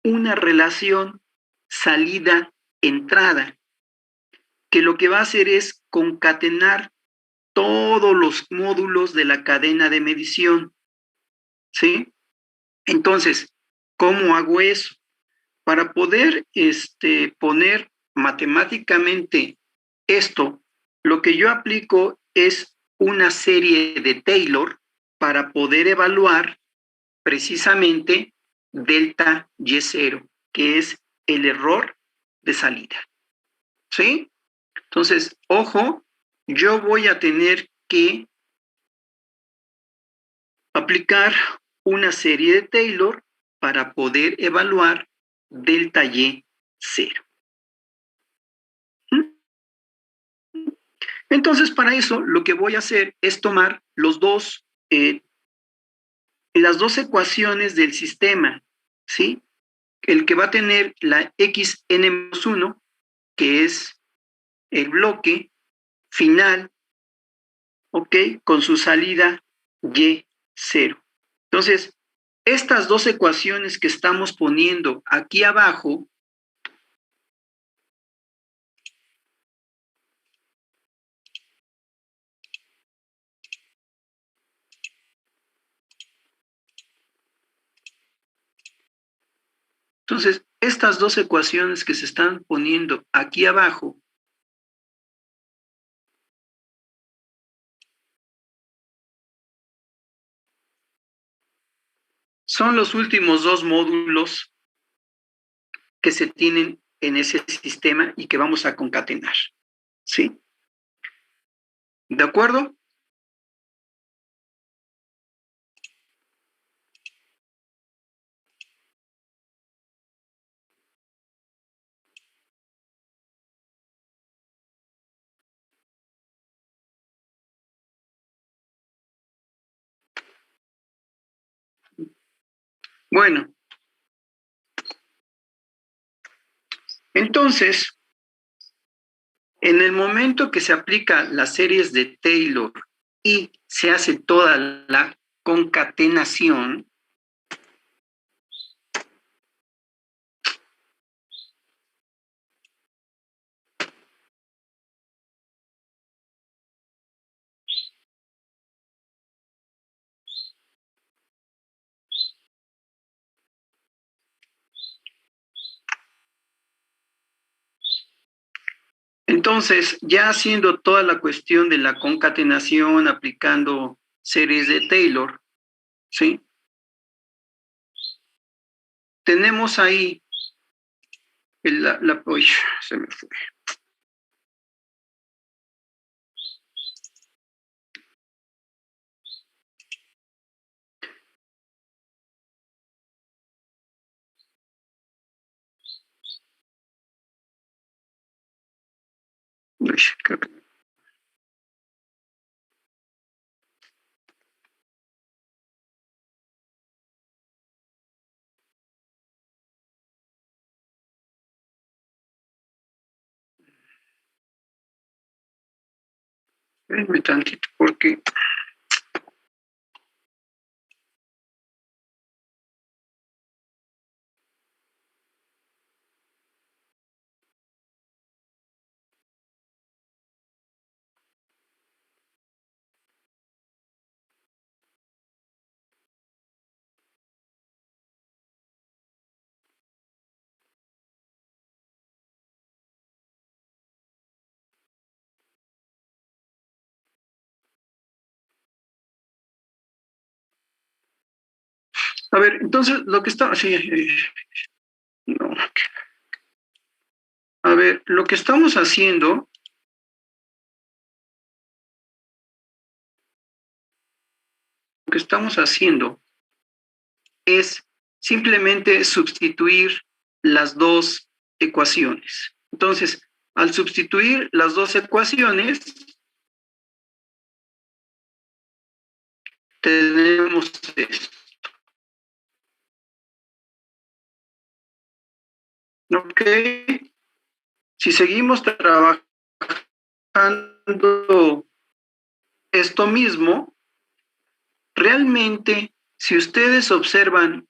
una relación salida-entrada, que lo que va a hacer es concatenar todos los módulos de la cadena de medición, ¿sí? Entonces, ¿cómo hago eso? Para poder poner matemáticamente esto, lo que yo aplico es una serie de Taylor para poder evaluar precisamente delta Y0, que es el error de salida. ¿Sí? Entonces, ojo, yo voy a tener que aplicar una serie de Taylor para poder evaluar delta Y0. Entonces, para eso, lo que voy a hacer es tomar las dos ecuaciones del sistema, ¿sí? El que va a tener la xn-1, que es el bloque final, ¿ok? Con su salida Y0. Entonces, estas dos ecuaciones que estamos poniendo aquí abajo, entonces, estas dos ecuaciones que se están poniendo aquí abajo son los últimos dos módulos que se tienen en ese sistema y que vamos a concatenar, ¿sí? ¿De acuerdo? Bueno, entonces, en el momento que se aplica las series de Taylor y se hace toda la concatenación, entonces, ya haciendo toda la cuestión de la concatenación, aplicando series de Taylor, ¿sí? Tenemos ahí, uy, se me fue. Uy, creo que... Espérenme tantito, porque... A ver, entonces, lo que está... Sí, A ver, lo que estamos haciendo es simplemente sustituir las dos ecuaciones. Entonces, al sustituir las dos ecuaciones, tenemos esto. ¿Ok? Si seguimos trabajando esto mismo, realmente, si ustedes observan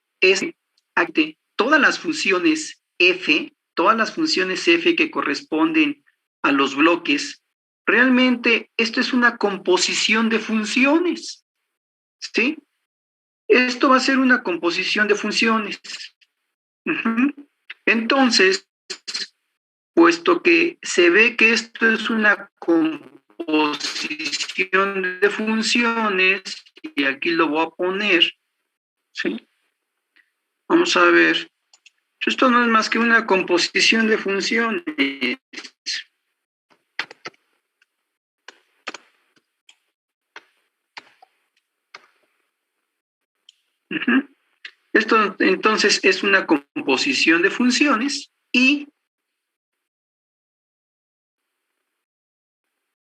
todas las funciones f que corresponden a los bloques, realmente esto es una composición de funciones, ¿sí? Esto va a ser una composición de funciones. Entonces, puesto que se ve que esto es una composición de funciones, y aquí lo voy a poner, ¿sí? Vamos a ver. Esto no es más que una composición de funciones. Esto entonces es una composición de funciones y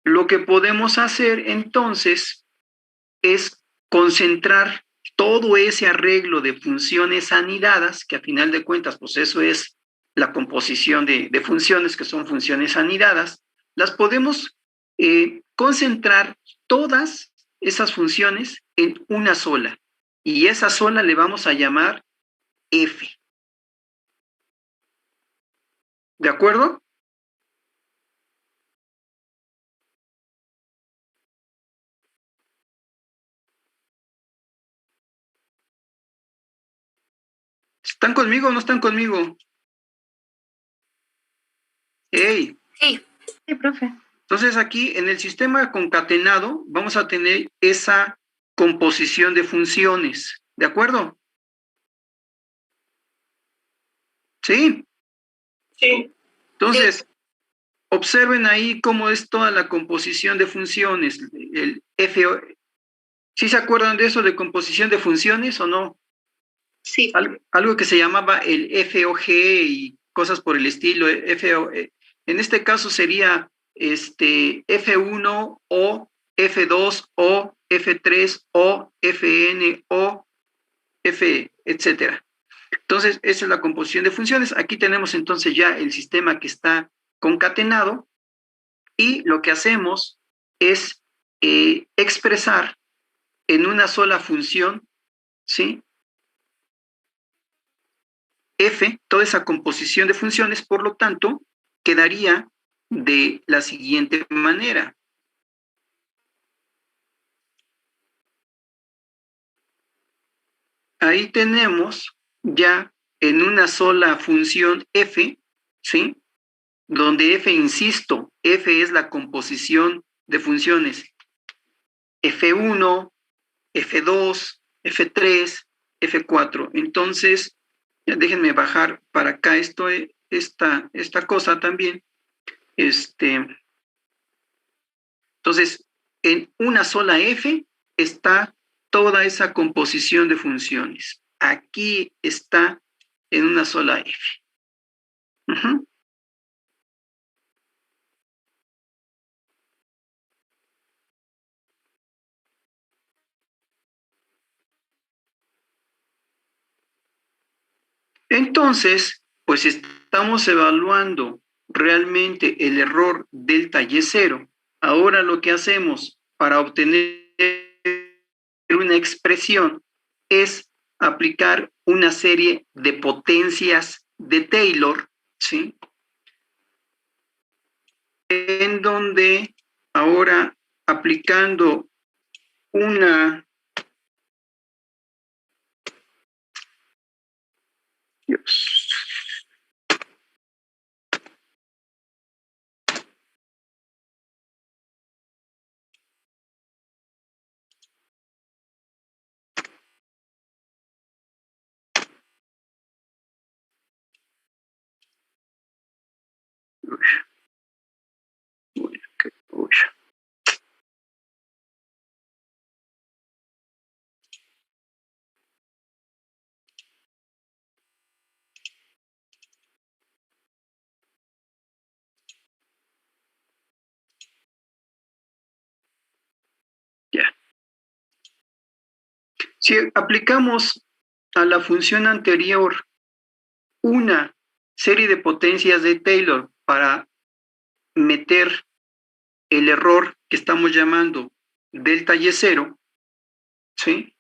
lo que podemos hacer entonces es concentrar todo ese arreglo de funciones anidadas, que a final de cuentas, pues eso es la composición de funciones, que son funciones anidadas, las podemos concentrar todas esas funciones en una sola. Y esa sola le vamos a llamar f. ¿De acuerdo? ¿Están conmigo o no están conmigo? ¡Ey! Sí, profe. Entonces aquí en el sistema concatenado vamos a tener esa composición de funciones. ¿De acuerdo? ¿Sí? Sí. Entonces, observen ahí cómo es toda la composición de funciones. El FO. ¿Sí se acuerdan de eso de composición de funciones o no? Sí. Algo que se llamaba el FOG y cosas por el estilo. En este caso sería F1 o F2 o F3 o FN o F, etcétera. Entonces, esa es la composición de funciones. Aquí tenemos entonces ya el sistema que está concatenado y lo que hacemos es expresar en una sola función, ¿sí? F, toda esa composición de funciones, por lo tanto, quedaría de la siguiente manera. Ahí tenemos ya en una sola función f, ¿sí? Donde f, insisto, f es la composición de funciones f1, f2, f3, f4. Entonces, ya déjenme bajar para acá esta cosa también. Entonces, en una sola f está toda esa composición de funciones. Aquí está en una sola f. Uh-huh. Entonces, pues estamos evaluando realmente el error delta Y0. Ahora lo que hacemos para obtener una expresión es aplicar una serie de potencias de Taylor, ¿sí? En donde ahora aplicando una... Dios. Uy. Ya. Si aplicamos a la función anterior una serie de potencias de Taylor para meter el error que estamos llamando delta Y0, ¿sí?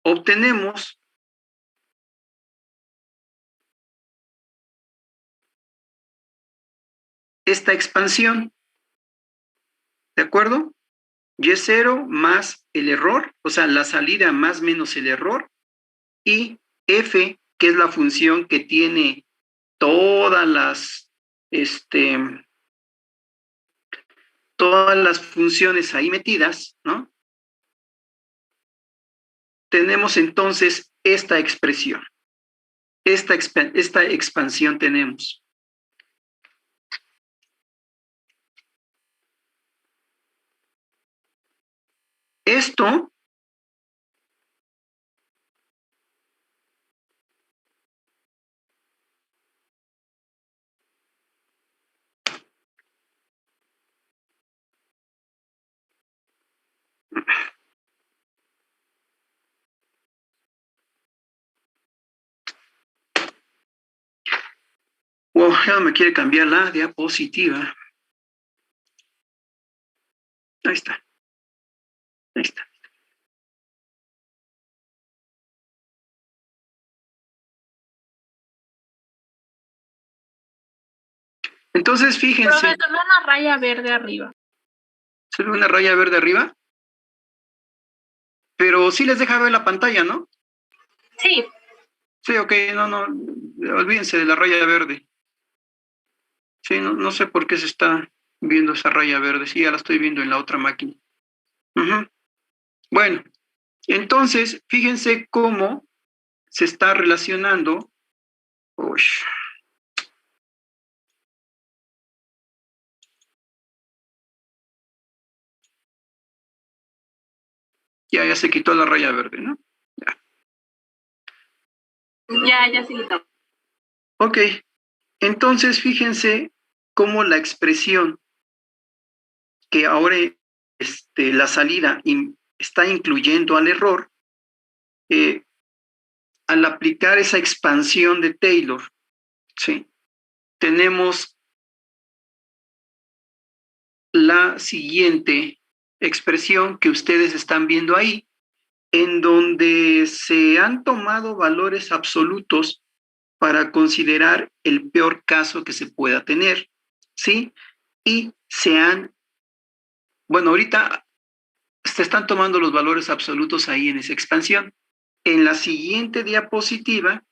Obtenemos esta expansión, ¿de acuerdo? Y0 más el error, o sea, la salida más menos el error, y f, que es la función que tiene todas todas las funciones ahí metidas, ¿no? Tenemos entonces esta expresión, esta expansión tenemos. Esto wow, ya me quiere cambiar la diapositiva. Ahí está. Ahí está. Entonces, fíjense. Profesor, una raya verde arriba. ¿Se ve una raya verde arriba? Pero sí les deja ver la pantalla, ¿no? Sí. Sí, ok, no, olvídense de la raya verde. Sí, no sé por qué se está viendo esa raya verde. Sí, ya la estoy viendo en la otra máquina. Bueno, entonces, fíjense cómo se está relacionando. Uy. Ya se quitó la raya verde, ¿no? Ya se quitó. Ok, entonces fíjense cómo la expresión que ahora la salida está incluyendo al error, al aplicar esa expansión de Taylor, ¿sí? Tenemos la siguiente expresión que ustedes están viendo ahí, en donde se han tomado valores absolutos para considerar el peor caso que se pueda tener, ¿sí? Y bueno, ahorita se están tomando los valores absolutos ahí en esa expansión. En la siguiente diapositiva,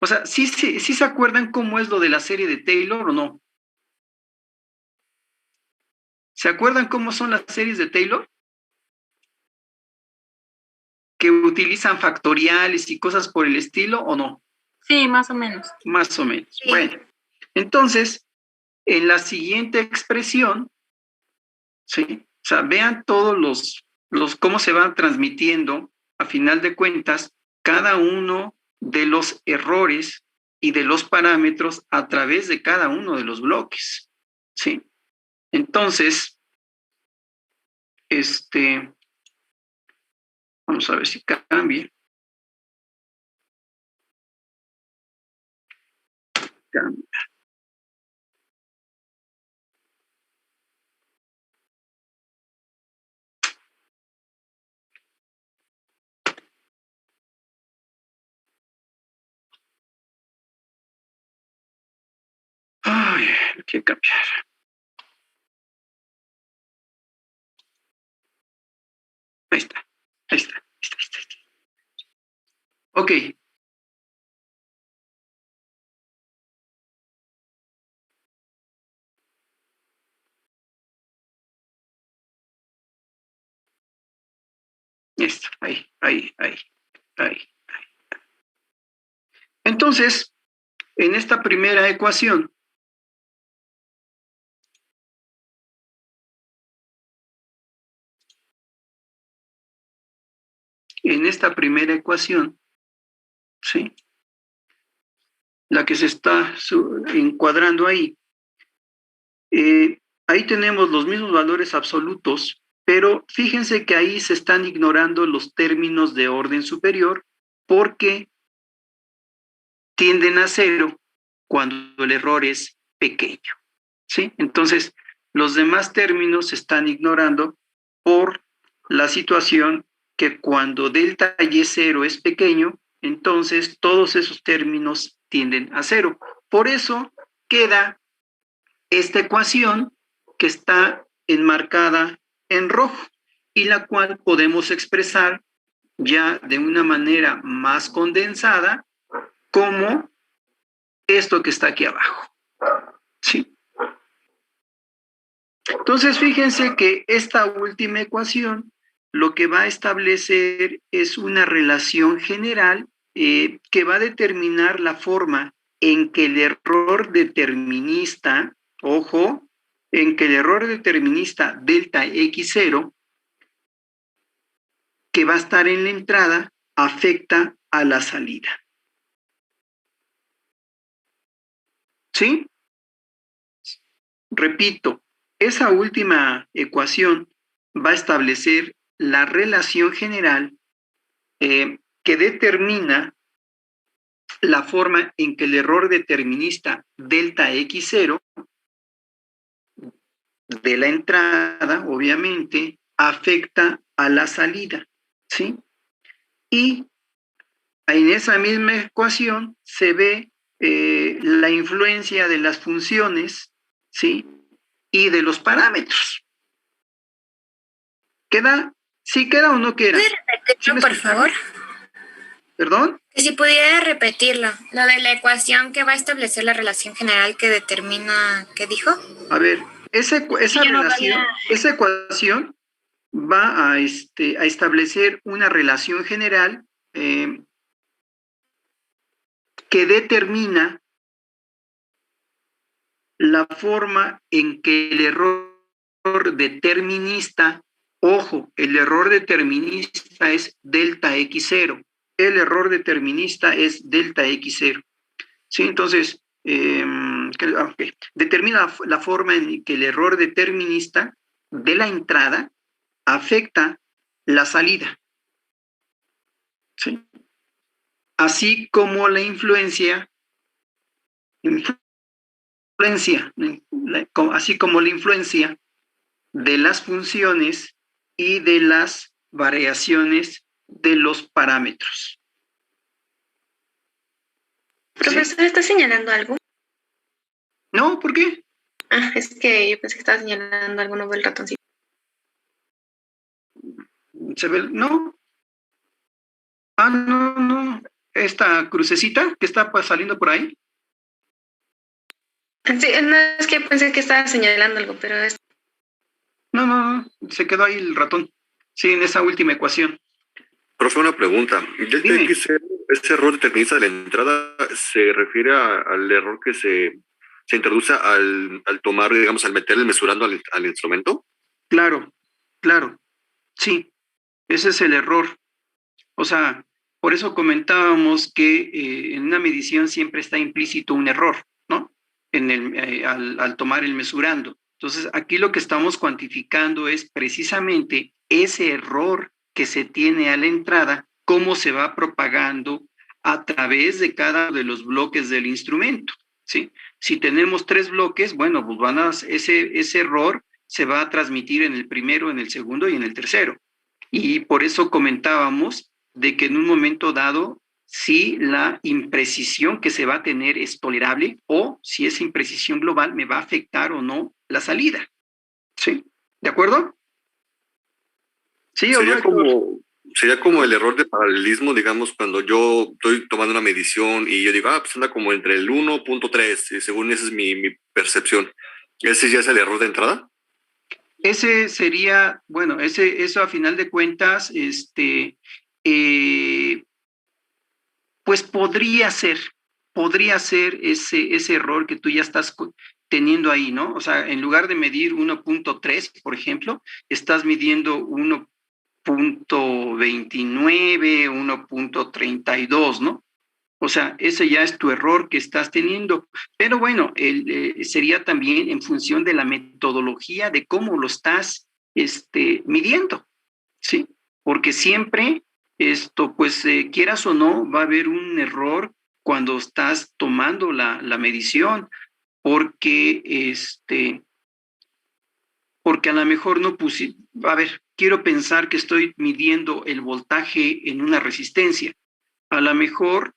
o sea, ¿sí se acuerdan cómo es lo de la serie de Taylor o no? ¿Se acuerdan cómo son las series de Taylor? ¿Que utilizan factoriales y cosas por el estilo o no? Sí, más o menos. Más o menos. Sí. Bueno, entonces, en la siguiente expresión, ¿sí? O sea, vean todos cómo se van transmitiendo, a final de cuentas, cada uno de los errores y de los parámetros a través de cada uno de los bloques, ¿sí? Entonces, vamos a ver si cambia. Cambia. Ay, hay que cambiar. Ahí está. Ok. Esto, ahí. Entonces, en esta primera ecuación, en esta primera ecuación, ¿sí? La que se está encuadrando ahí, ahí tenemos los mismos valores absolutos, pero fíjense que ahí se están ignorando los términos de orden superior porque tienden a cero cuando el error es pequeño, ¿sí? Entonces, los demás términos se están ignorando por la situación que cuando delta y 0 es pequeño, entonces todos esos términos tienden a cero. Por eso queda esta ecuación que está enmarcada en rojo y la cual podemos expresar ya de una manera más condensada como esto que está aquí abajo. ¿Sí? Entonces, fíjense que esta última ecuación lo que va a establecer es una relación general que va a determinar la forma en que el error determinista, ojo, en que el error determinista delta x0, que va a estar en la entrada, afecta a la salida. ¿Sí? Repito, esa última ecuación va a establecer la relación general que determina la forma en que el error determinista delta x0 de la entrada, obviamente, afecta a la salida, ¿sí? Y en esa misma ecuación se ve la influencia de las funciones, ¿sí? Y de los parámetros. ¿Queda? ¿Sí queda o no queda? ¿Puede repetirlo, por favor? ¿Perdón? Que si pudiera repetirlo, lo de la ecuación que va a establecer la relación general que determina, ¿qué dijo? A ver, esa ecuación va a establecer una relación general que determina la forma en que el error determinista, ojo, el error determinista es delta x0, el error determinista es delta x0. ¿Sí? Entonces, determina la forma en que el error determinista de la entrada afecta la salida. ¿Sí? Así como la así como la influencia de las funciones y de las variaciones de los parámetros. Profesor, ¿está señalando algo? No, ¿por qué? Ah, es que yo pensé que estaba señalando algo, no veo el ratoncito. ¿Se ve? No. Ah, no. Esta crucecita que está saliendo por ahí. Sí, no, es que pensé que estaba señalando algo, pero es... No, se quedó ahí el ratón. Sí, en esa última ecuación. Profe, una pregunta. Delta x0, ese error determinista de la entrada se refiere al error que se introduce al tomar, digamos, al meter el mesurando al instrumento. Claro. Sí, ese es el error. O sea, por eso comentábamos que en una medición siempre está implícito un error, ¿no? Al tomar el mesurando. Entonces, aquí lo que estamos cuantificando es precisamente ese error que se tiene a la entrada, cómo se va propagando a través de cada uno de los bloques del instrumento, ¿sí? Si tenemos 3 bloques, bueno, pues ese error se va a transmitir en el primero, en el segundo y en el tercero. Y por eso comentábamos de que en un momento dado, si la imprecisión que se va a tener es tolerable o si esa imprecisión global me va a afectar o no la salida. ¿Sí? ¿De acuerdo? Sí, sería como el error de paralelismo, digamos, cuando yo estoy tomando una medición y yo digo, pues anda como entre el 1.3, y según esa es mi percepción. ¿Ese ya es el error de entrada? Ese sería, bueno, eso a final de cuentas, pues podría ser ese error que tú ya estás teniendo ahí, ¿no? O sea, en lugar de medir 1.3, por ejemplo, estás midiendo 1.2 1.29, 1.32, ¿no? O sea, ese ya es tu error que estás teniendo. Pero bueno, sería también en función de la metodología de cómo lo estás midiendo, ¿sí? Porque siempre pues quieras o no, va a haber un error cuando estás tomando la medición, porque porque a lo mejor no puse, a ver, quiero pensar que estoy midiendo el voltaje en una resistencia. A lo mejor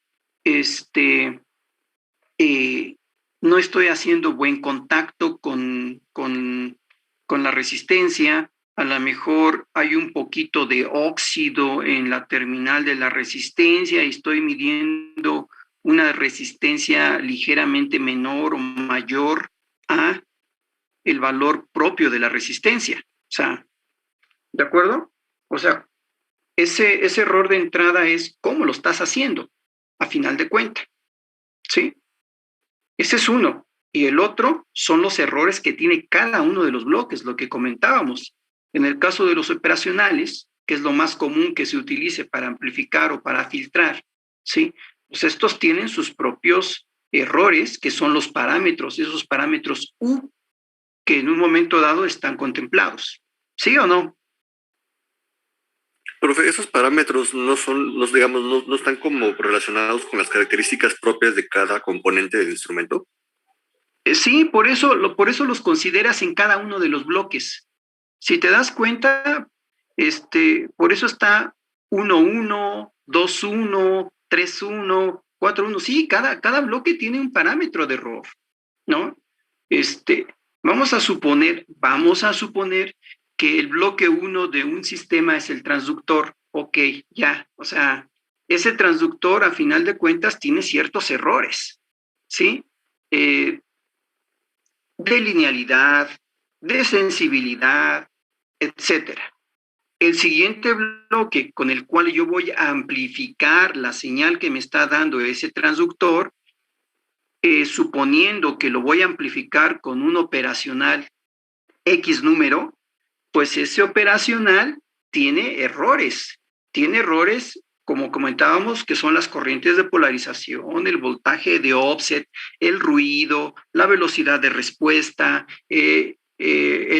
no estoy haciendo buen contacto con la resistencia, a lo mejor hay un poquito de óxido en la terminal de la resistencia y estoy midiendo una resistencia ligeramente menor o mayor a el valor propio de la resistencia. O sea, ¿de acuerdo? O sea, ese error de entrada es cómo lo estás haciendo, a final de cuentas, ¿sí? Ese es uno. Y el otro son los errores que tiene cada uno de los bloques, lo que comentábamos. En el caso de los operacionales, que es lo más común que se utilice para amplificar o para filtrar, ¿sí? Pues estos tienen sus propios errores, que son los parámetros, esos parámetros U, que en un momento dado están contemplados. ¿Sí o no? Profe, esos parámetros no son, digamos, no están como relacionados con las características propias de cada componente del instrumento. Sí, por eso los consideras en cada uno de los bloques. Si te das cuenta, por eso está 1.1, 2.1, 3.1, 4.1. Sí, cada bloque tiene un parámetro de error, ¿no? Vamos a suponer que el bloque 1 de un sistema es el transductor. Ok, ya, o sea, ese transductor a final de cuentas tiene ciertos errores, ¿sí? De linealidad, de sensibilidad, etcétera. El siguiente bloque con el cual yo voy a amplificar la señal que me está dando ese transductor, suponiendo que lo voy a amplificar con un operacional X número, pues ese operacional tiene errores como comentábamos, que son las corrientes de polarización, el voltaje de offset, el ruido, la velocidad de respuesta, el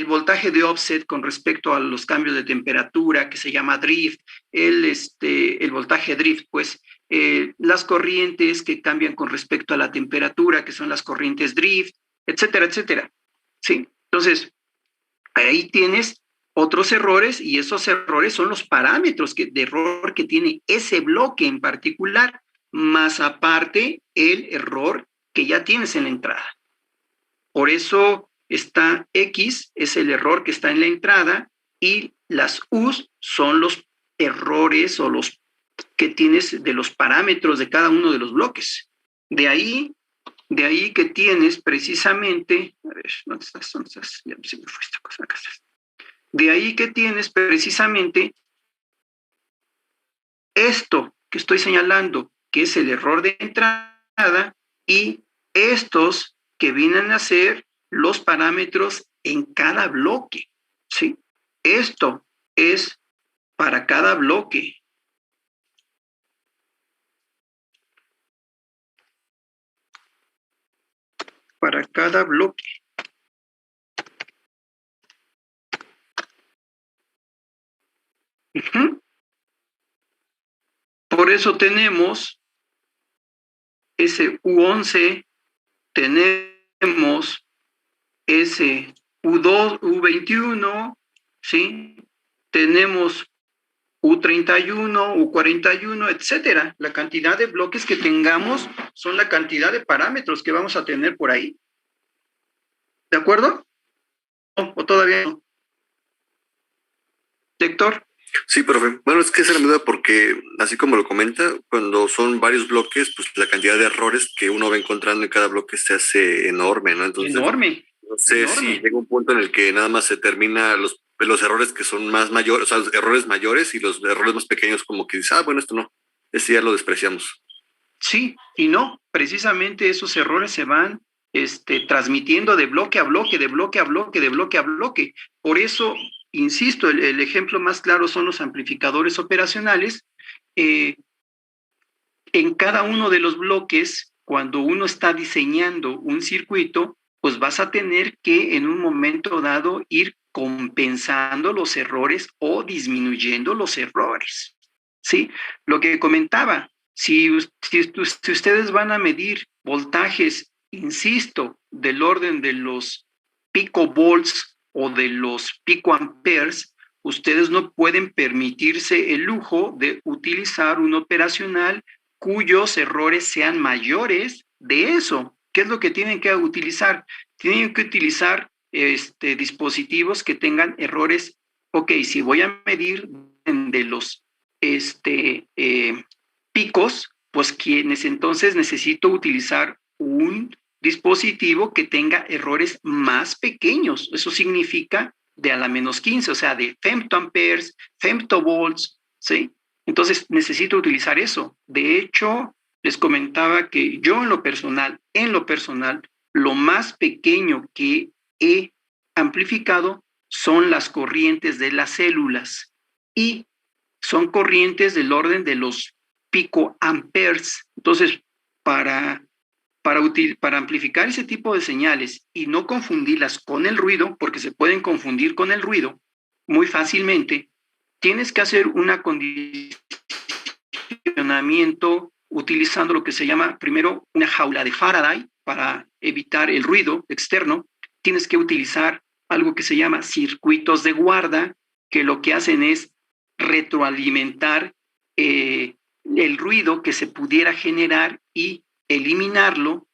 voltaje de offset con respecto a los cambios de temperatura, que se llama drift, el voltaje drift, pues las corrientes que cambian con respecto a la temperatura, que son las corrientes drift, etcétera, etcétera. ¿Sí? Entonces, ahí tienes otros errores y esos errores son los parámetros de error que tiene ese bloque en particular, más aparte el error que ya tienes en la entrada. Por eso está X, es el error que está en la entrada, y las U's son los errores o los que tienes de los parámetros de cada uno de los bloques. De ahí que tienes precisamente, a ver, ¿dónde estás? Ya se me fue esta cosa, acá estás. De ahí que tienes precisamente esto que estoy señalando, que es el error de entrada, y estos que vienen a ser los parámetros en cada bloque, ¿sí? Esto es para cada bloque. Para cada bloque. Por eso tenemos ese U11, tenemos ese U2, U21, ¿sí? Tenemos U31, U41, etcétera. La cantidad de bloques que tengamos son la cantidad de parámetros que vamos a tener por ahí. ¿De acuerdo? ¿O todavía no? Héctor. Sí, profe. Bueno, es que esa es la duda porque, así como lo comenta, cuando son varios bloques, pues la cantidad de errores que uno va encontrando en cada bloque se hace enorme, ¿no? Entonces, enorme. No sé si llega un punto en el que nada más se termina los errores que son más mayores, o sea, errores mayores, y los errores más pequeños como que dices, bueno, esto no, este ya lo despreciamos. Sí, y no, precisamente esos errores se van transmitiendo de bloque a bloque, de bloque a bloque, de bloque a bloque. Por eso insisto, el ejemplo más claro son los amplificadores operacionales. En cada uno de los bloques, cuando uno está diseñando un circuito, pues vas a tener que en un momento dado ir compensando los errores o disminuyendo los errores, ¿sí? Lo que comentaba, si ustedes van a medir voltajes, insisto, del orden de los picovolts o de los picoamperes, ustedes no pueden permitirse el lujo de utilizar un operacional cuyos errores sean mayores de eso. ¿Qué es lo que tienen que utilizar? Tienen que utilizar dispositivos que tengan errores. Ok, si voy a medir de los picos, pues quienes entonces necesito utilizar un dispositivo que tenga errores más pequeños. Eso significa de a la menos 15, o sea, de femtoamperes, femtovolts, ¿sí? Entonces necesito utilizar eso. De hecho, les comentaba que yo en lo personal, lo más pequeño que he amplificado son las corrientes de las células y son corrientes del orden de los picoamperes. Entonces, para amplificar ese tipo de señales y no confundirlas con el ruido, porque se pueden confundir con el ruido muy fácilmente, tienes que hacer un acondicionamiento utilizando lo que se llama primero una jaula de Faraday para evitar el ruido externo. Tienes que utilizar algo que se llama circuitos de guarda, que lo que hacen es retroalimentar el ruido que se pudiera generar y eliminarlo.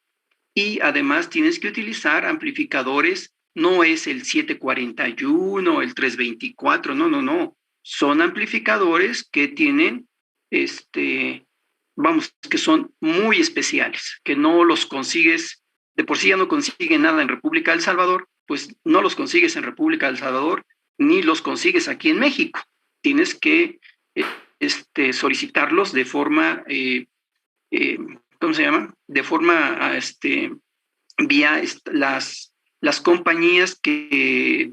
Y además tienes que utilizar amplificadores, no es el 741, el 324, no. Son amplificadores que tienen, que son muy especiales, que no los consigues, de por sí ya no consiguen nada en República del Salvador, pues no los consigues en República del Salvador, ni los consigues aquí en México. Tienes que solicitarlos de forma, ¿cómo se llama? De forma, vía las compañías que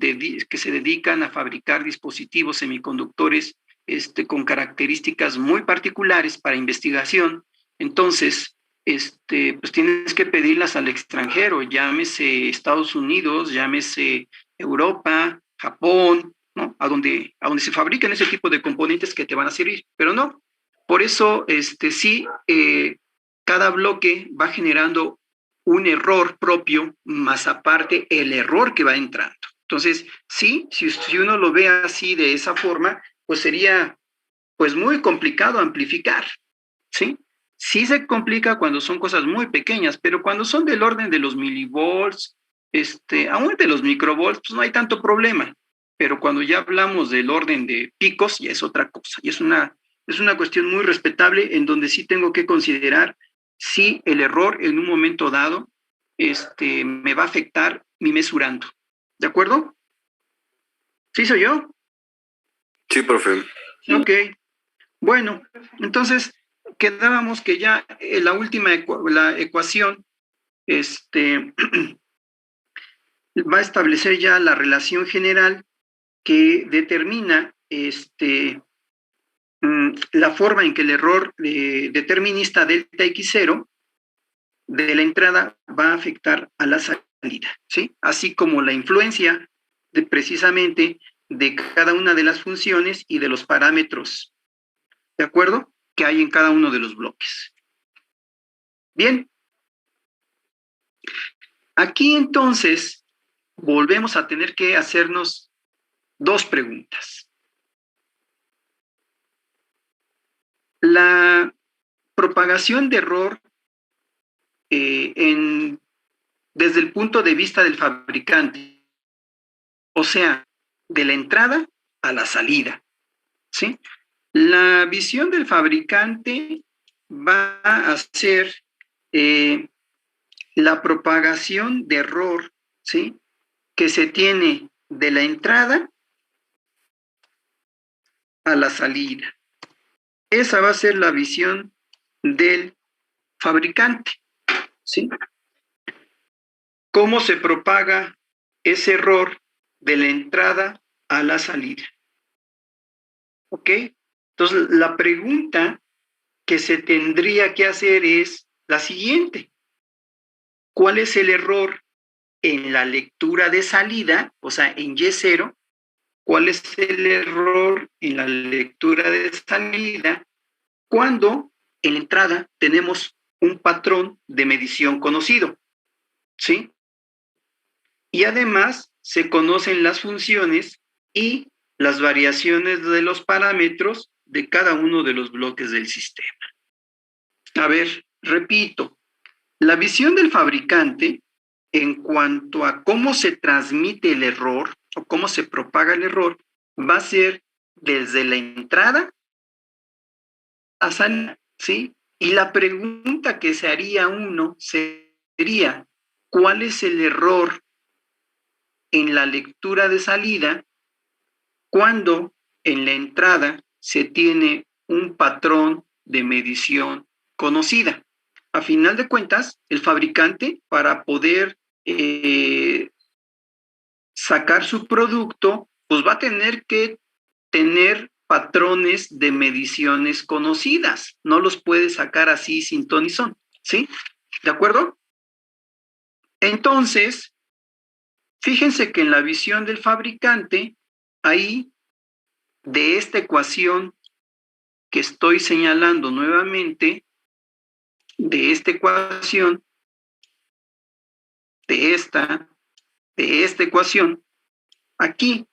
se dedican a fabricar dispositivos semiconductores con características muy particulares para investigación. Entonces, pues tienes que pedirlas al extranjero, llámese Estados Unidos, llámese Europa, Japón, ¿no? A donde se fabrican ese tipo de componentes que te van a servir, pero no. Por eso, sí, cada bloque va generando un error propio, más aparte el error que va entrando. Entonces, sí, si uno lo ve así de esa forma, pues sería pues muy complicado amplificar, ¿sí? Sí se complica cuando son cosas muy pequeñas, pero cuando son del orden de los milivolts, aún de los microvolts, pues no hay tanto problema. Pero cuando ya hablamos del orden de picos, ya es otra cosa. Y es una cuestión muy respetable en donde sí tengo que considerar si el error en un momento dado me va a afectar mi mesurando. ¿De acuerdo? ¿Sí soy yo? Sí, profe. Ok. Bueno, entonces quedábamos que ya la última la ecuación va a establecer ya la relación general que determina la forma en que el error determinista delta x0 de la entrada va a afectar a la salida, ¿sí? Así como la influencia precisamente de cada una de las funciones y de los parámetros, ¿de acuerdo?, que hay en cada uno de los bloques. Bien. Aquí entonces volvemos a tener que hacernos dos preguntas. La propagación de error desde el punto de vista del fabricante, o sea, de la entrada a la salida, ¿sí? La visión del fabricante va a ser la propagación de error, ¿sí?, que se tiene de la entrada a la salida. Esa va a ser la visión del fabricante, ¿sí? ¿Cómo se propaga ese error de la entrada a la salida. ¿Ok? Entonces, la pregunta que se tendría que hacer es la siguiente. ¿Cuál es el error en la lectura de salida, o sea, en Y0? ¿Cuál es el error en la lectura de salida cuando en la entrada tenemos un patrón de medición conocido? ¿Sí? Y además se conocen las funciones y las variaciones de los parámetros de cada uno de los bloques del sistema. A ver, repito, la visión del fabricante en cuanto a cómo se transmite el error o cómo se propaga el error va a ser desde la entrada a salida, ¿sí? Y la pregunta que se haría uno sería, ¿cuál es el error en la lectura de salida cuando en la entrada se tiene un patrón de medición conocida? A final de cuentas, el fabricante, para poder sacar su producto, pues va a tener que tener patrones de mediciones conocidas. No los puede sacar así sin ton y son, ¿sí? ¿De acuerdo? Entonces, fíjense que en la visión del fabricante, ahí, de esta ecuación que estoy señalando nuevamente, de esta ecuación, de esta ecuación, aquí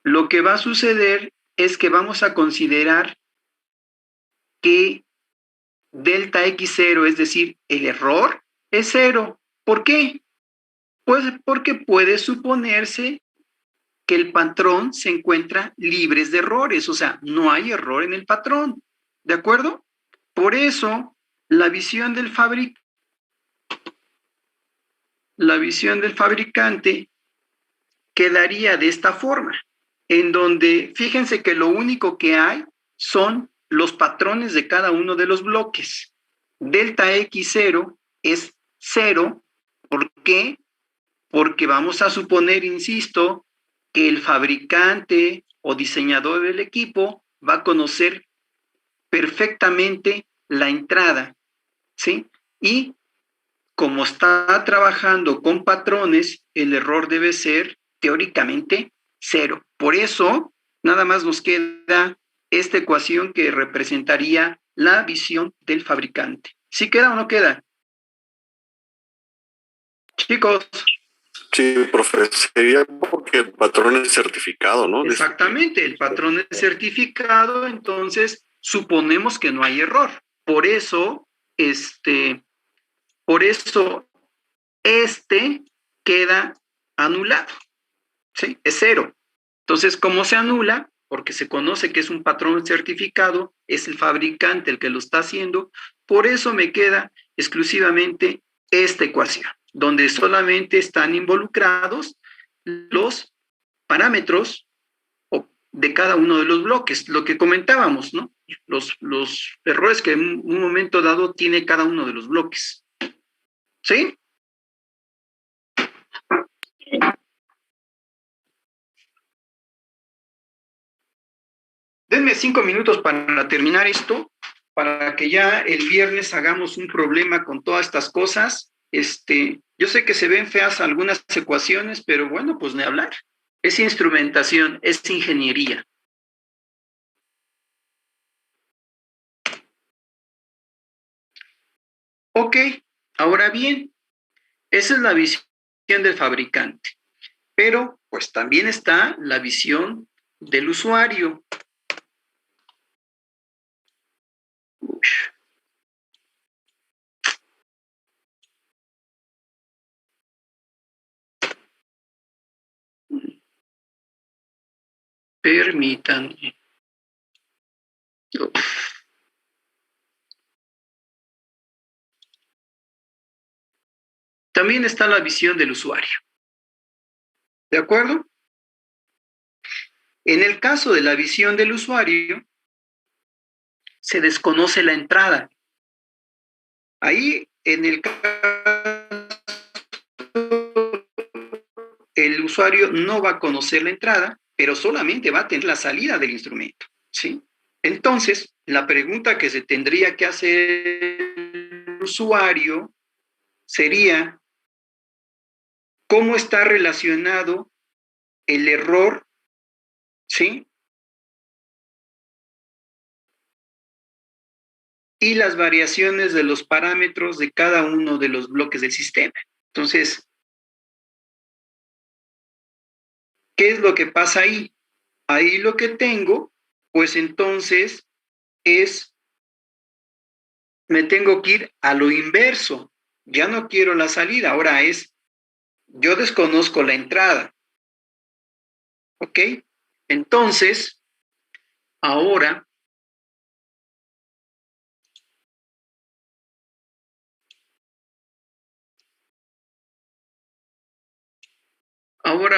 lo que va a suceder es que vamos a considerar que delta X0, es decir, el error, es 0. ¿Por qué? Pues porque puede suponerse que el patrón se encuentra libre de errores, o sea, no hay error en el patrón, ¿de acuerdo? Por eso, la visión del fabricante quedaría de esta forma, en donde fíjense que lo único que hay son los patrones de cada uno de los bloques. Delta X0 es 0. ¿Por qué? Porque vamos a suponer, insisto, que el fabricante o diseñador del equipo va a conocer perfectamente la entrada, ¿sí? Y como está trabajando con patrones, el error debe ser teóricamente 0. Por eso, nada más nos queda esta ecuación que representaría la visión del fabricante. ¿Sí queda o no queda? Chicos. Sí, profe, sería porque el patrón es certificado, ¿no? Exactamente, el patrón es certificado, entonces suponemos que no hay error. Por eso, queda anulado, ¿sí? Es 0. Entonces, ¿cómo se anula? Porque se conoce que es un patrón certificado, es el fabricante el que lo está haciendo, por eso me queda exclusivamente esta ecuación, donde solamente están involucrados los parámetros de cada uno de los bloques, lo que comentábamos, ¿no? Los errores que en un momento dado tiene cada uno de los bloques. ¿Sí? Denme 5 minutos para terminar esto, para que ya el viernes hagamos un problema con todas estas cosas. Yo sé que se ven feas algunas ecuaciones, pero bueno, pues ni hablar. Es instrumentación, es ingeniería. Ok, ahora bien, esa es la visión del fabricante, pero pues también está la visión del usuario. Permítanme. También está la visión del usuario. ¿De acuerdo? En el caso de la visión del usuario, se desconoce la entrada. Ahí, en el caso, el usuario no va a conocer la entrada, pero solamente va a tener la salida del instrumento, ¿sí? Entonces, la pregunta que se tendría que hacer el usuario sería, ¿cómo está relacionado el error, ¿sí? Y las variaciones de los parámetros de cada uno de los bloques del sistema. Entonces, ¿qué es lo que pasa ahí? Ahí lo que tengo, pues entonces me tengo que ir a lo inverso. Ya no quiero la salida, ahora yo desconozco la entrada. ¿Ok? Entonces, ahora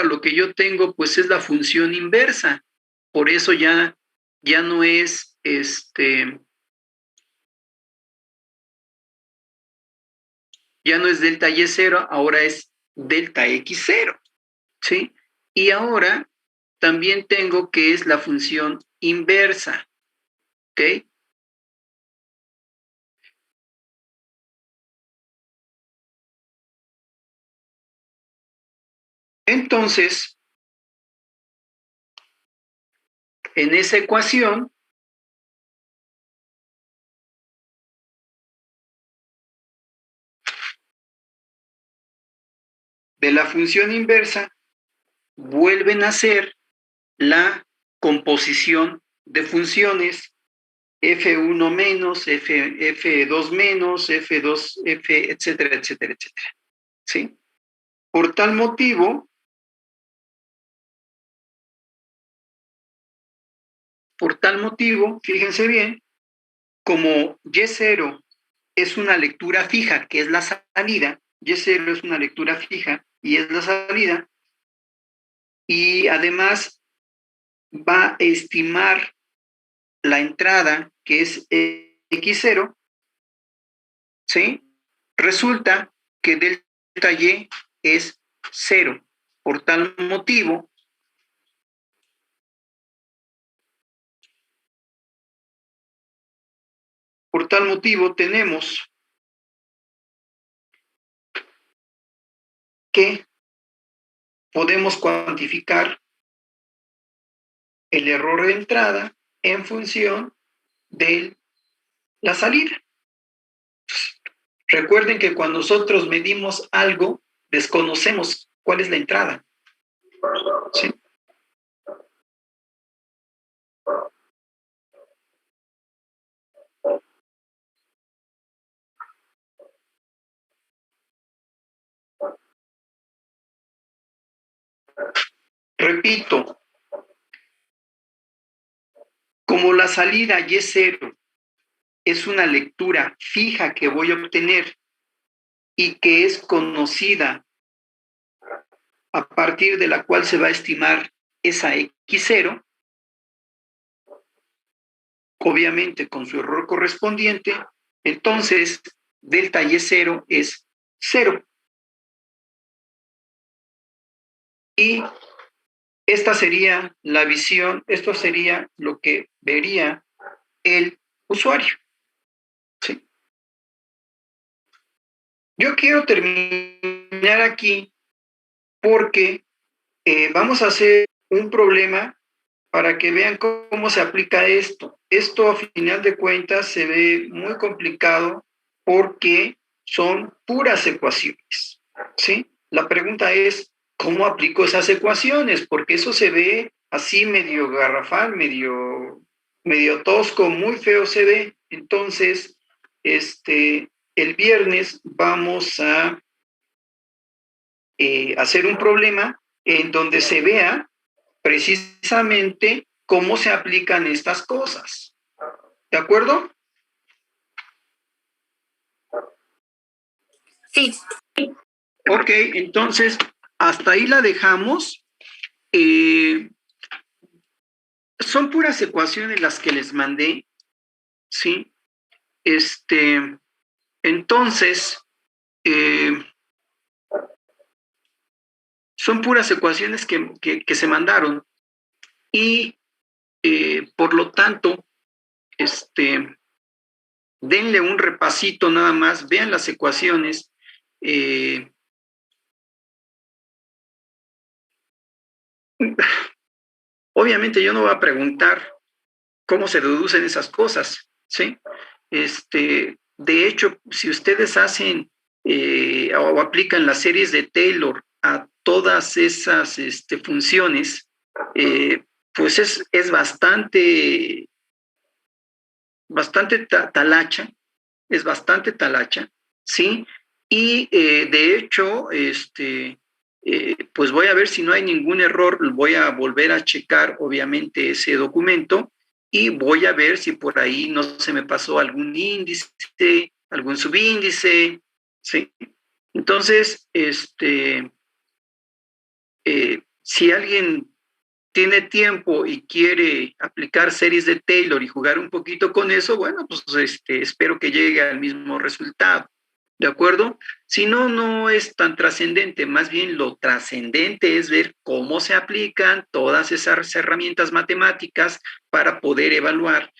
lo que yo tengo, pues es la función inversa. Por eso ya no es ya no es delta Y0, ahora es delta X0, ¿sí? Y ahora también tengo que es la función inversa, ¿ok? Entonces, en esa ecuación, de la función inversa, vuelven a ser la composición de funciones F1 menos, F2 menos, F2, F, etcétera, etcétera, etcétera. ¿Sí? Por tal motivo, fíjense bien, como Y0 es una lectura fija, que es la salida, Y0 es una lectura fija y es la salida, y además va a estimar la entrada, que es X0, ¿sí? Resulta que delta Y es 0. Por tal motivo, tenemos que podemos cuantificar el error de entrada en función de la salida. Recuerden que cuando nosotros medimos algo, desconocemos cuál es la entrada. ¿Sí? Repito, como la salida Y0 es una lectura fija que voy a obtener y que es conocida a partir de la cual se va a estimar esa X0, obviamente con su error correspondiente, entonces delta Y0 es 0. Y esta sería la visión, esto sería lo que vería el usuario. ¿Sí? Yo quiero terminar aquí porque vamos a hacer un problema para que vean cómo se aplica esto. Esto, a final de cuentas, se ve muy complicado porque son puras ecuaciones, ¿sí? La pregunta es, ¿cómo aplico esas ecuaciones? Porque eso se ve así medio garrafal, medio tosco, muy feo se ve. Entonces, el viernes vamos a hacer un problema en donde se vea precisamente cómo se aplican estas cosas. ¿De acuerdo? Sí. Ok, entonces hasta ahí la dejamos. Son puras ecuaciones las que les mandé, ¿sí? Entonces, son puras ecuaciones que se mandaron. y por lo tanto, denle un repasito nada más, vean las ecuaciones. Obviamente yo no voy a preguntar cómo se deducen esas cosas, ¿sí? De hecho, si ustedes hacen o aplican las series de Taylor a todas esas funciones, pues es bastante talacha, es bastante talacha, ¿sí? Y de hecho, pues voy a ver si no hay ningún error, voy a volver a checar obviamente ese documento y voy a ver si por ahí no se me pasó algún índice, algún subíndice, ¿sí? Entonces, si alguien tiene tiempo y quiere aplicar series de Taylor y jugar un poquito con eso, bueno, pues espero que llegue al mismo resultado, ¿de acuerdo? Si no, no es tan trascendente, más bien lo trascendente es ver cómo se aplican todas esas herramientas matemáticas para poder evaluar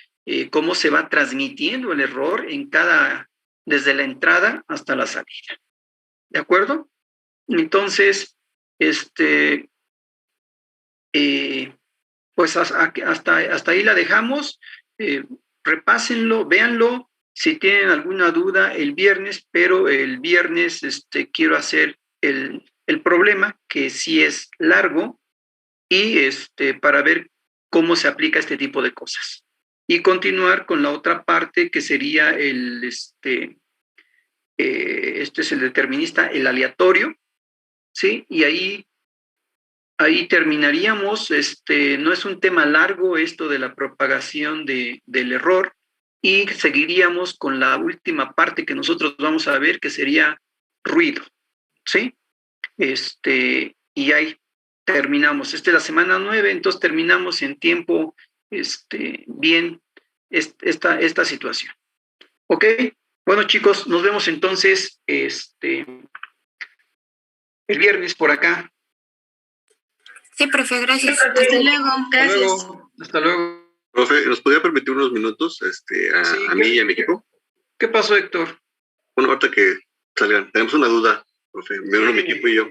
cómo se va transmitiendo el error desde la entrada hasta la salida, ¿de acuerdo? Entonces, pues hasta ahí la dejamos. Repásenlo, véanlo. Si tienen alguna duda el viernes, pero el viernes quiero hacer el problema, que sí es largo, y para ver cómo se aplica este tipo de cosas. Y continuar con la otra parte, que sería este es el determinista, el aleatorio, ¿sí? Y ahí terminaríamos. No es un tema largo esto de la propagación del error, y seguiríamos con la última parte que nosotros vamos a ver, que sería ruido, ¿sí? Y ahí terminamos. Esta es la semana 9, entonces terminamos en tiempo bien esta situación. ¿Ok? Bueno, chicos, nos vemos entonces el viernes por acá. Sí, profe, gracias. Hasta luego. Gracias. Hasta luego. Profe, ¿nos podría permitir unos minutos a mí y a mi equipo? ¿Qué pasó, Héctor? Bueno, ahorita que salgan, tenemos una duda, profe, mi equipo y yo.